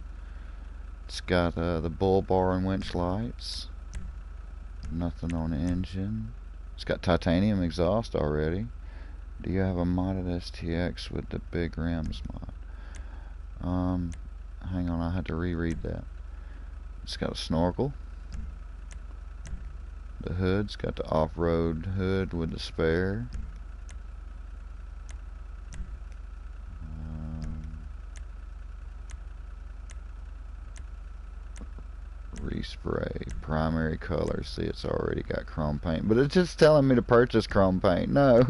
Speaker 1: It's got the bull bar and winch lights. Nothing on the engine. It's got titanium exhaust already. Do you have a modded STX with the big rims mod? Hang on, I had to reread that. It's got a snorkel. The hood's got the off-road hood with the spare. Respray, primary color. See, it's already got chrome paint, but it's just telling me to purchase chrome paint. No.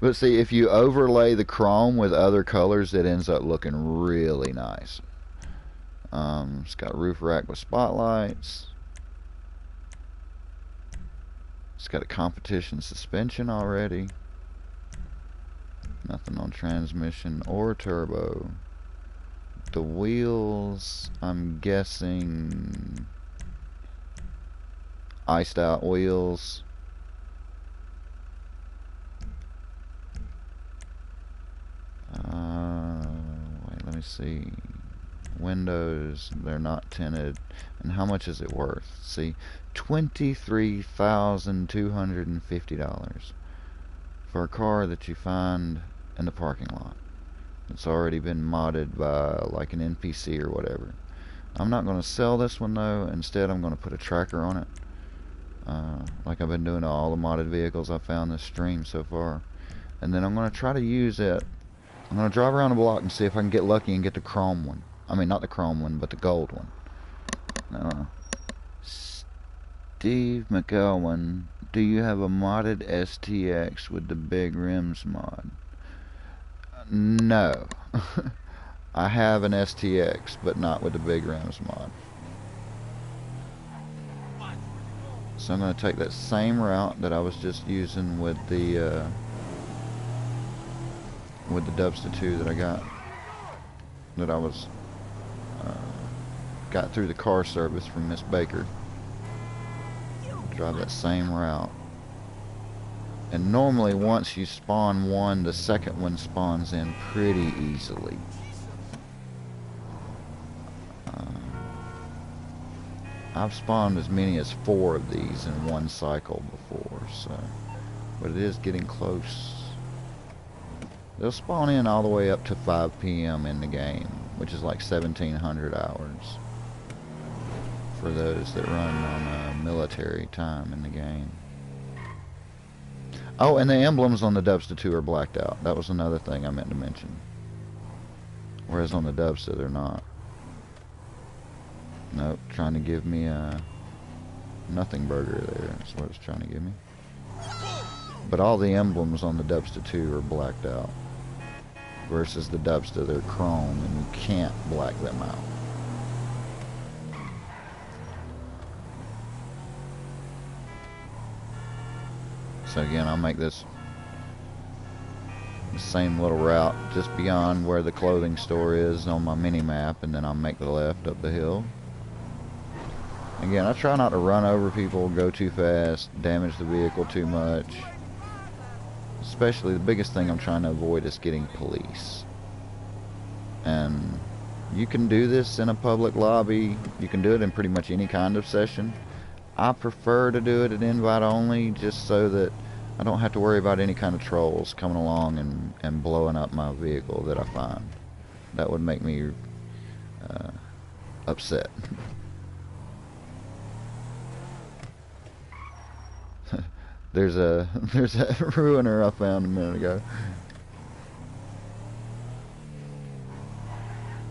Speaker 1: But see, if you overlay the chrome with other colors, it ends up looking really nice. It's got roof rack with spotlights. It's got a competition suspension already. Nothing on transmission or turbo. The wheels, I'm guessing iced out wheels. Wait, let me see. Windows, they're not tinted. And how much is it worth? See, $23,250 for a car that you find in the parking lot. It's already been modded by like an NPC or whatever. I'm not going to sell this one though. Instead, I'm going to put a tracker on it, like I've been doing to all the modded vehicles I found this stream so far. And then I'm going to try to use it. I'm going to drive around the block and see if I can get lucky and get the chrome one. I mean, not the chrome one, but the gold one. Steve McElwain, do you have a modded STX with the big rims mod? No. I have an STX, but not with the big rims mod. So I'm going to take that same route that I was just using with the Dubsta 2 that I got, got through the car service from Miss Baker. Drive that same route. And normally once you spawn one, the second one spawns in pretty easily. I've spawned as many as 4 of these in one cycle before, so, but it is getting close. They'll spawn in all the way up to 5 p.m. in the game, which is like 1,700 hours for those that run on military time in the game. Oh, and the emblems on the Dubsta 2 are blacked out. That was another thing I meant to mention. Whereas on the Dubsta, they're not. Nope, trying to give me a nothing burger there. That's what it's trying to give me. But all the emblems on the Dubsta 2 are blacked out. Versus the Dubsta, they're chrome and you can't black them out. So again, I'll make this the same little route just beyond where the clothing store is on my mini map, and then I'll make the left up the hill. Again, I try not to run over people, go too fast, damage the vehicle too much. Especially the biggest thing I'm trying to avoid is getting police. And you can do this in a public lobby. You can do it in pretty much any kind of session. I prefer to do it at invite only, just so that I don't have to worry about any kind of trolls coming along and blowing up my vehicle that I find. That would make me upset. There's a ruiner I found a minute ago.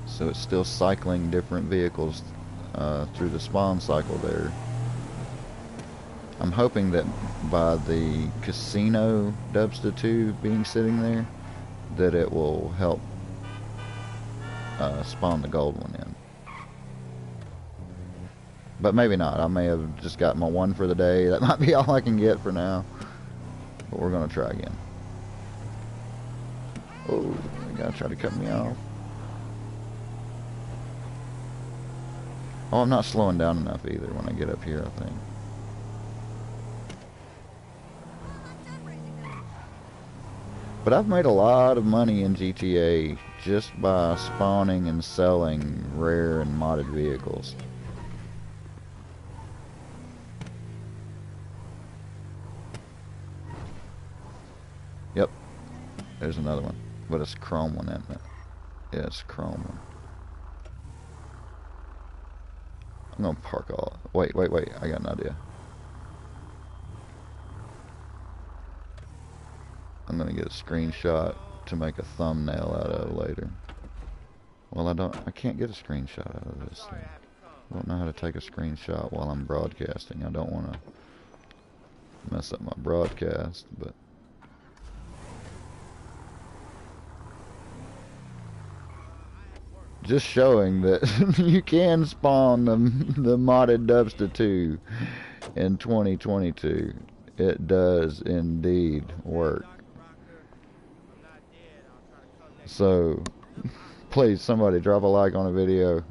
Speaker 1: So it's still cycling different vehicles through the spawn cycle there. I'm hoping that by the casino Dubsta 2 being sitting there, that it will help spawn the gold one in. But maybe not. I may have just got my one for the day. That might be all I can get for now. But we're going to try again. Oh, the guy tried to cut me off. Oh, I'm not slowing down enough either when I get up here, I think. But I've made a lot of money in GTA just by spawning and selling rare and modded vehicles. Yep, there's another one, but it's a chrome one, isn't it? Yeah, it's a chrome one. I'm gonna park all. Wait, I got an idea. I'm gonna get a screenshot to make a thumbnail out of later. Well, I can't get a screenshot out of this thing. I don't know how to take a screenshot while I'm broadcasting. I don't want to mess up my broadcast, but just showing that you can spawn the modded Dubsta 2 in 2022. It does indeed work. So please, somebody drop a like on a video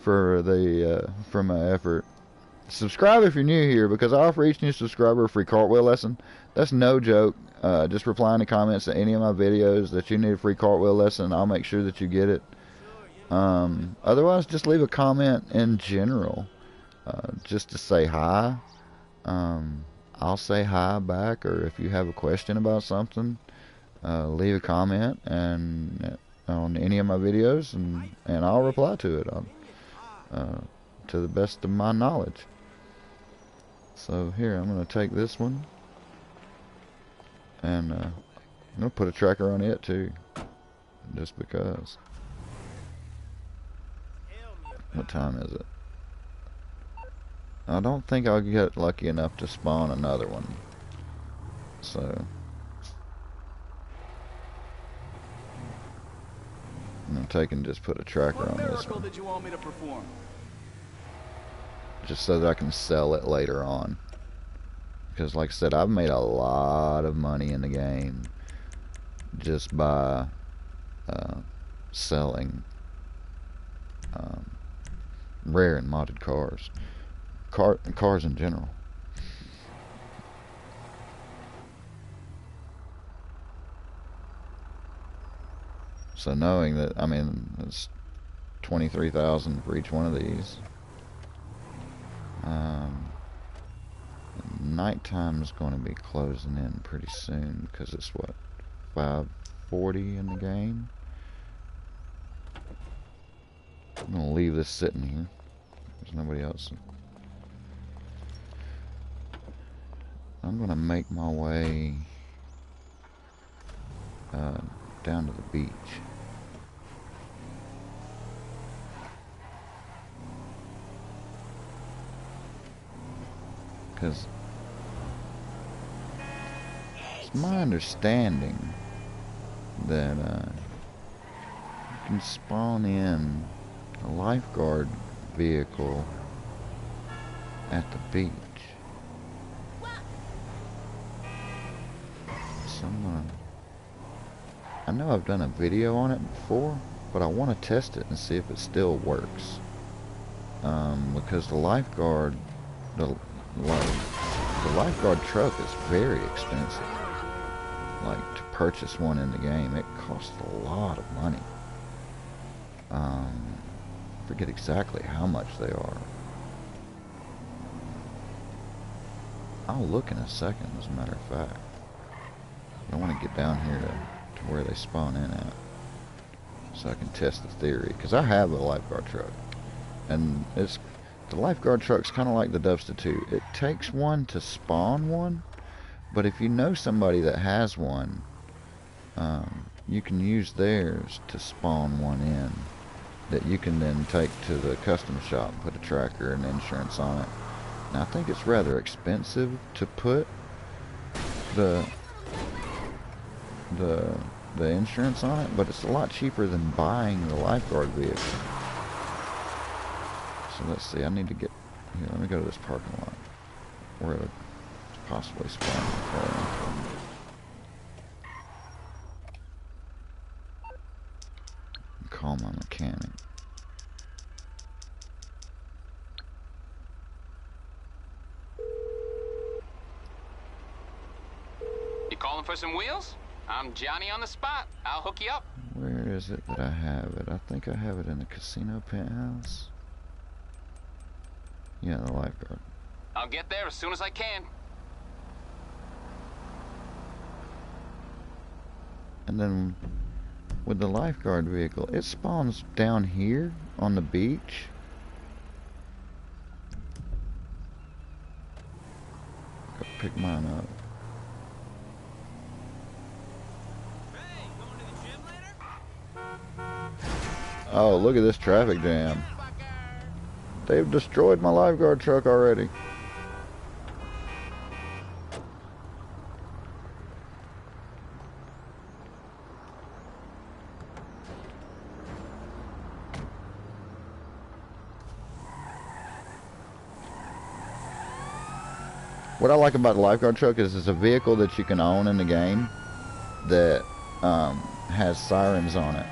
Speaker 1: for my effort. Subscribe if you're new here, because I offer each new subscriber a free cartwheel lesson. That's no joke. Just reply in the comments to any of my videos that you need a free cartwheel lesson. I'll make sure that you get it. Otherwise, just leave a comment in general, just to say hi. I'll say hi back, or if you have a question about something, leave a comment and on any of my videos, and I'll reply to it to the best of my knowledge. So here, I'm going to take this one, and I'm going to put a tracker on it too, just because. What time is it? I don't think I'll get lucky enough to spawn another one. So I'm going to take and just put a tracker on this one.
Speaker 2: Did you want me to perform?
Speaker 1: Just so that I can sell it later on. Because like I said, I've made a lot of money in the game just by selling rare and modded cars. Cars in general. So knowing that, I mean, it's 23,000 for each one of these. Nighttime is going to be closing in pretty soon because it's what, 5:40 in the game. I'm gonna leave this sitting here. There's nobody else. I'm gonna make my way down to the beach. Because it's my understanding that you can spawn in a lifeguard vehicle at the beach. So I know I've done a video on it before, but I want to test it and see if it still works. Because the lifeguard, the lifeguard truck is very expensive. Like, to purchase one in the game, it costs a lot of money. I forget exactly how much they are. I'll look in a second, as a matter of fact. I want to get down here to where they spawn in at, so I can test the theory. Because I have a lifeguard truck, and the lifeguard truck's kind of like the Dubsta 2. It takes one to spawn one, but if you know somebody that has one, you can use theirs to spawn one in that you can then take to the custom shop and put a tracker and insurance on it. Now, I think it's rather expensive to put the insurance on it, but it's a lot cheaper than buying the lifeguard vehicle. So let's see, I need to get here. Let me go to this parking lot where it would possibly spawn the car. Call my mechanic.
Speaker 3: You calling for some wheels? I'm Johnny on the spot. I'll hook you up.
Speaker 1: Where is it that I have it? I think I have it in the casino penthouse. Yeah, the lifeguard.
Speaker 3: I'll get there as soon as I can.
Speaker 1: And then with the lifeguard vehicle, it spawns down here on the beach. Go pick mine up.
Speaker 2: Hey, going to the gym later?
Speaker 1: Oh, look at this traffic jam. They've destroyed my lifeguard truck already. What I like about the lifeguard truck is it's a vehicle that you can own in the game that has sirens on it.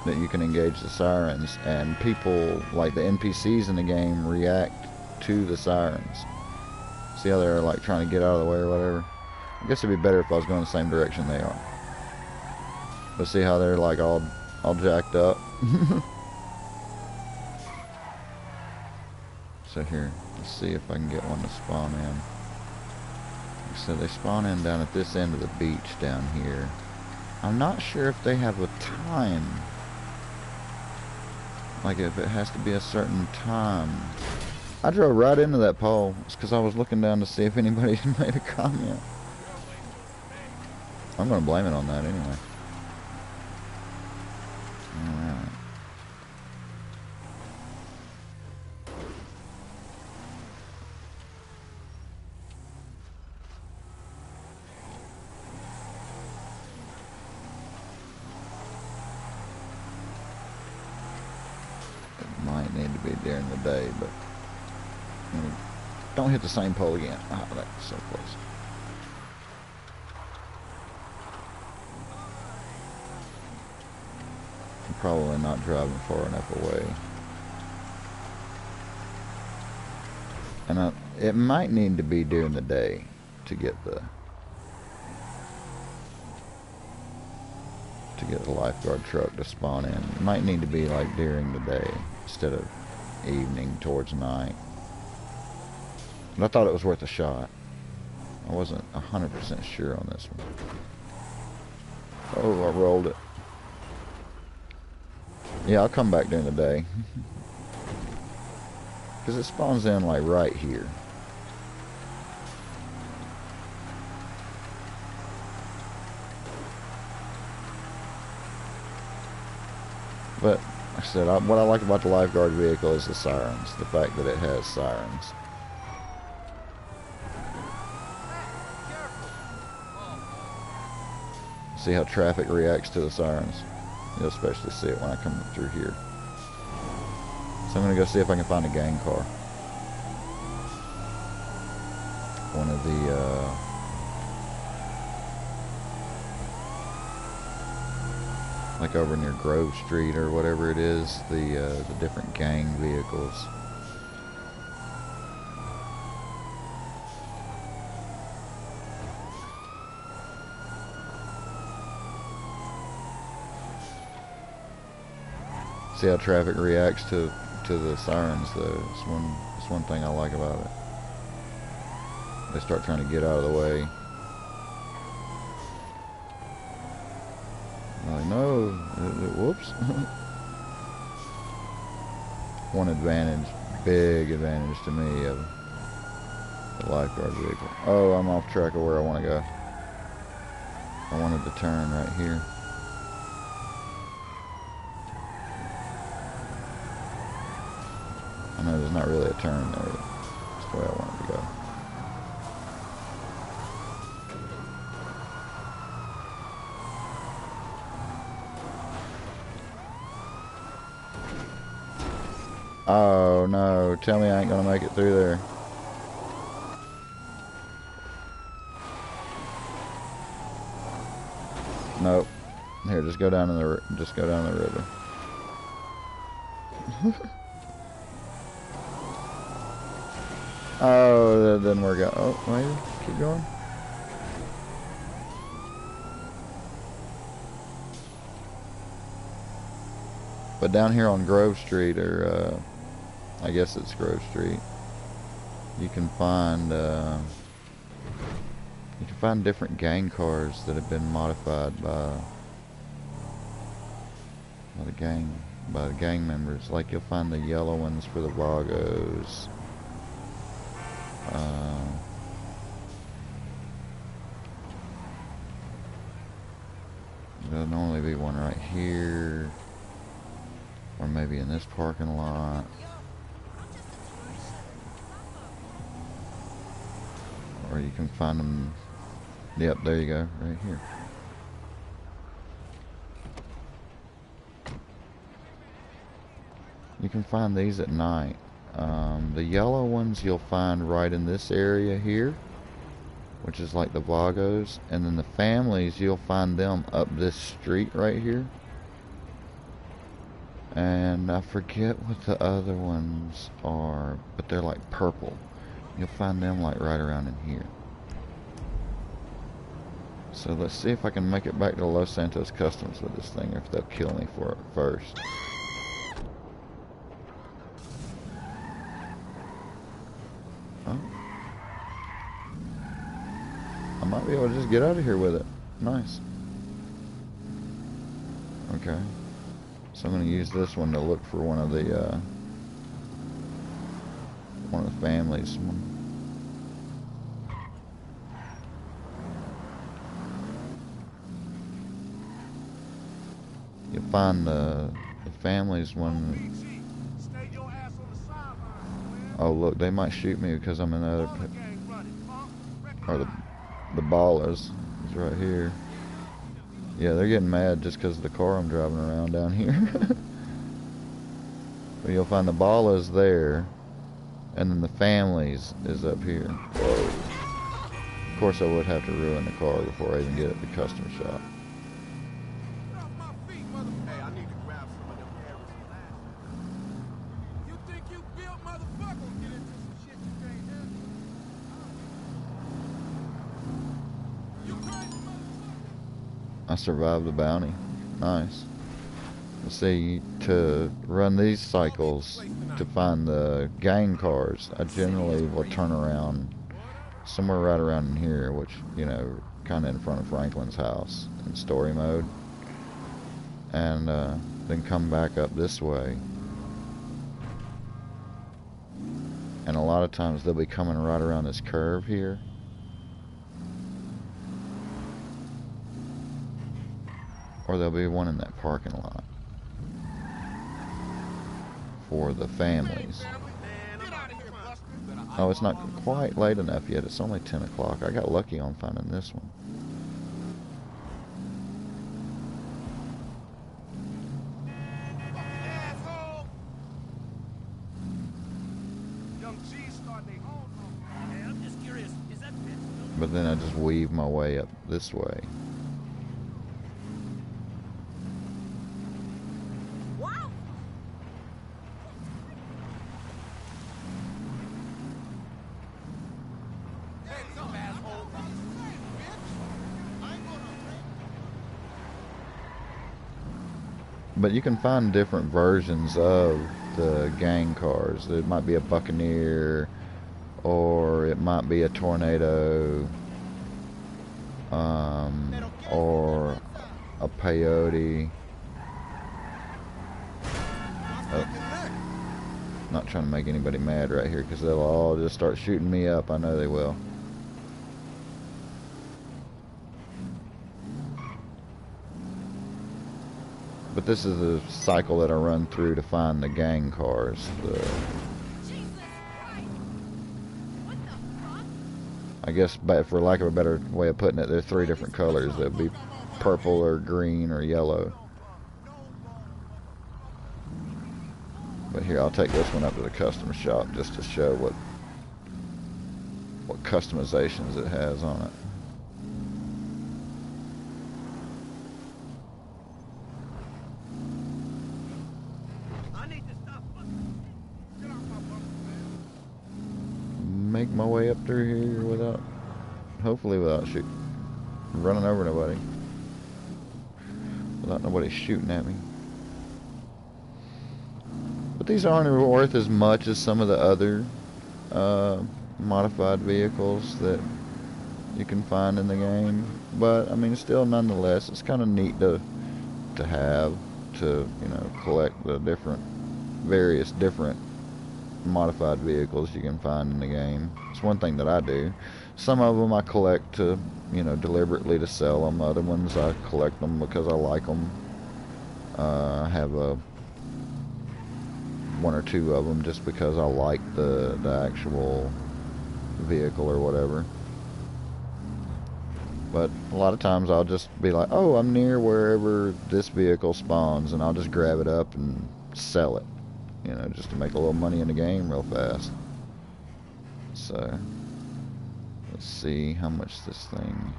Speaker 1: That you can engage the sirens, and people, like the NPCs in the game, react to the sirens. See how they're like trying to get out of the way or whatever? I guess it'd be better if I was going the same direction they are. But see how they're like all jacked up? So here, let's see if I can get one to spawn in. Like I said, they spawn in down at this end of the beach down here. I'm not sure if they have a time. Like if it has to be a certain time. I drove right into that pole. It's because I was looking down to see if anybody had made a comment. I'm going to blame it on that anyway. Alright. Might need to be during the day, but don't hit the same pole again. Oh, that's so close. I'm probably not driving far enough away. And it might need to be during the day to get the to get the lifeguard truck to spawn in. It might need to be like during the day instead of evening towards night. But I thought it was worth a shot. I wasn't 100% sure on this one. Oh, I rolled it. Yeah, I'll come back during the day. Because it spawns in like right here. But, like I said, what I like about the lifeguard vehicle is the sirens. The fact that it has sirens. See how traffic reacts to the sirens? You'll especially see it when I come through here. So I'm going to go see if I can find a gang car. One of the, like over near Grove Street or whatever it is, the different gang vehicles. See how traffic reacts to the sirens though. It's one thing I like about it. They start trying to get out of the way. I'm like, no, whoops. One advantage, big advantage to me of the lifeguard vehicle. Oh, I'm off track of where I want to go. I wanted to turn right here. I know there's not really a turn there. That's the way I wanted to go. Oh no, tell me I ain't gonna make it through there. Nope. Here, just go down the river. Oh, that didn't work out. Oh, maybe. Keep going. But down here on Grove Street, or I guess it's Grove Street, you can find different gang cars that have been modified by the gang members. Like you'll find the yellow ones for the Vagos. There'll normally be one right here, or maybe in this parking lot. Or you can find them. Yep, there you go, right here. You can find these at night. The yellow ones you'll find right in this area here, which is like the Vagos, and then the families you'll find them up this street right here. And I forget what the other ones are, but they're like purple. You'll find them like right around in here. So let's see if I can make it back to Los Santos Customs with this thing, or if they'll kill me for it first. Oh. I might be able to just get out of here with it. Nice. Okay. So I'm going to use this one to look for one of the families. You'll find the families one. Oh look, they might shoot me because I'm in the other pit. Or the ballers is right here. Yeah, they're getting mad just because of the car I'm driving around down here. But you'll find the ballers there, and then the families is up here. Whoa. Of course I would have to ruin the car before I even get it to the custom shop. I survived the bounty. Nice. Let's see, to run these cycles, to find the gang cars, I generally will turn around somewhere right around in here, which, you know, kind of in front of Franklin's house in story mode. And then come back up this way. And a lot of times they'll be coming right around this curve here. Or there'll be one in that parking lot for the families. Oh, it's not quite late enough yet. It's only 10 o'clock. I got lucky on finding this one. But then I just weave my way up this way. But you can find different versions of the gang cars. It might be a Buccaneer, or it might be a Tornado, or a Peyote. Oh. Not trying to make anybody mad right here, because they'll all just start shooting me up. I know they will. But this is a cycle that I run through to find the gang cars. I guess, but for lack of a better way of putting it, there are 3 different colors. There'll be purple or green or yellow. But here, I'll take this one up to the custom shop just to show what customizations it has on it. Make my way up through here without, hopefully without running over nobody, without nobody shooting at me. But these aren't worth as much as some of the other modified vehicles that you can find in the game. But I mean, still, nonetheless, it's kind of neat to have, to, you know, collect the various different modified vehicles you can find in the game. It's one thing that I do. Some of them I collect to, you know, deliberately to sell them. Other ones I collect them because I like them. I have one or two of them just because I like the actual vehicle or whatever. But a lot of times I'll just be like, oh, I'm near wherever this vehicle spawns, and I'll just grab it up and sell it. You know, just to make a little money in the game real fast. So, let's see how much this thing,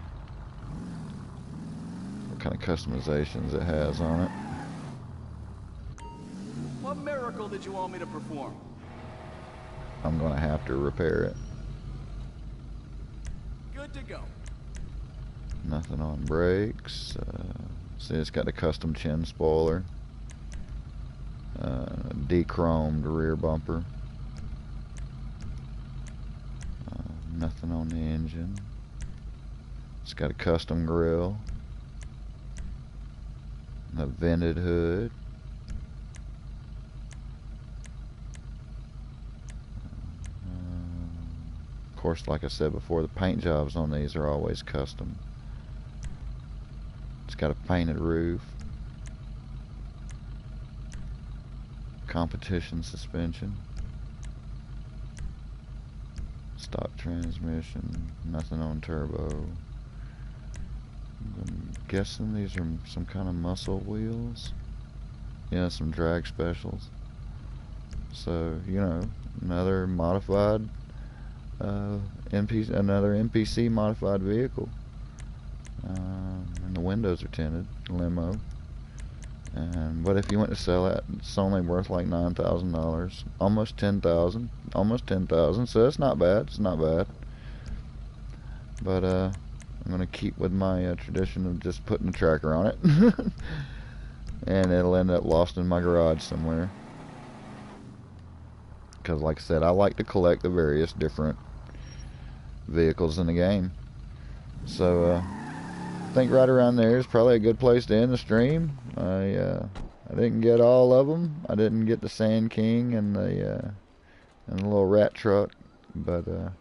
Speaker 1: what kind of customizations it has on it.
Speaker 2: What miracle did you want me to perform?
Speaker 1: I'm going to have to repair it.
Speaker 2: Good to go.
Speaker 1: Nothing on brakes. See, it's got a custom chin spoiler. Dechromed rear bumper. Nothing on the engine. It's got a custom grille. A vented hood. Of course, like I said before, the paint jobs on these are always custom. It's got a painted roof. Competition suspension. Stock transmission. Nothing on turbo. I'm guessing these are some kind of muscle wheels. Yeah, some drag specials. So, you know, another modified another NPC modified vehicle. And the windows are tinted. Limo. But if you went to sell it, it's only worth like $9,000, almost $10,000, so it's not bad. It's not bad. But I'm gonna keep with my tradition of just putting a tracker on it. and it'll end up lost in my garage somewhere. Because like I said, I like to collect the various different vehicles in the game. So I think right around there is probably a good place to end the stream. I didn't get all of them. I didn't get the Sand King and the little rat truck, but I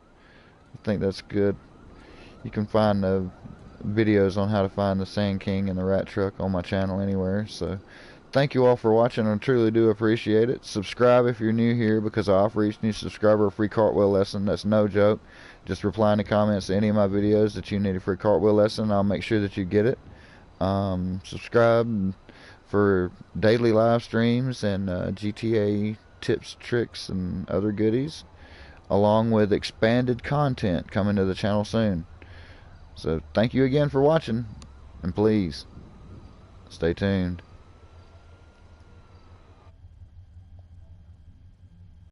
Speaker 1: think that's good. You can find the videos on how to find the Sand King and the rat truck on my channel anywhere. So thank you all for watching. I truly do appreciate it. Subscribe if you're new here, because I offer each new subscriber a free cartwheel lesson. That's no joke. Just reply in the comments to any of my videos that you need a free cartwheel lesson. I'll make sure that you get it. Subscribe for daily live streams and GTA tips, tricks, and other goodies, along with expanded content coming to the channel soon. So thank you again for watching, and please stay tuned.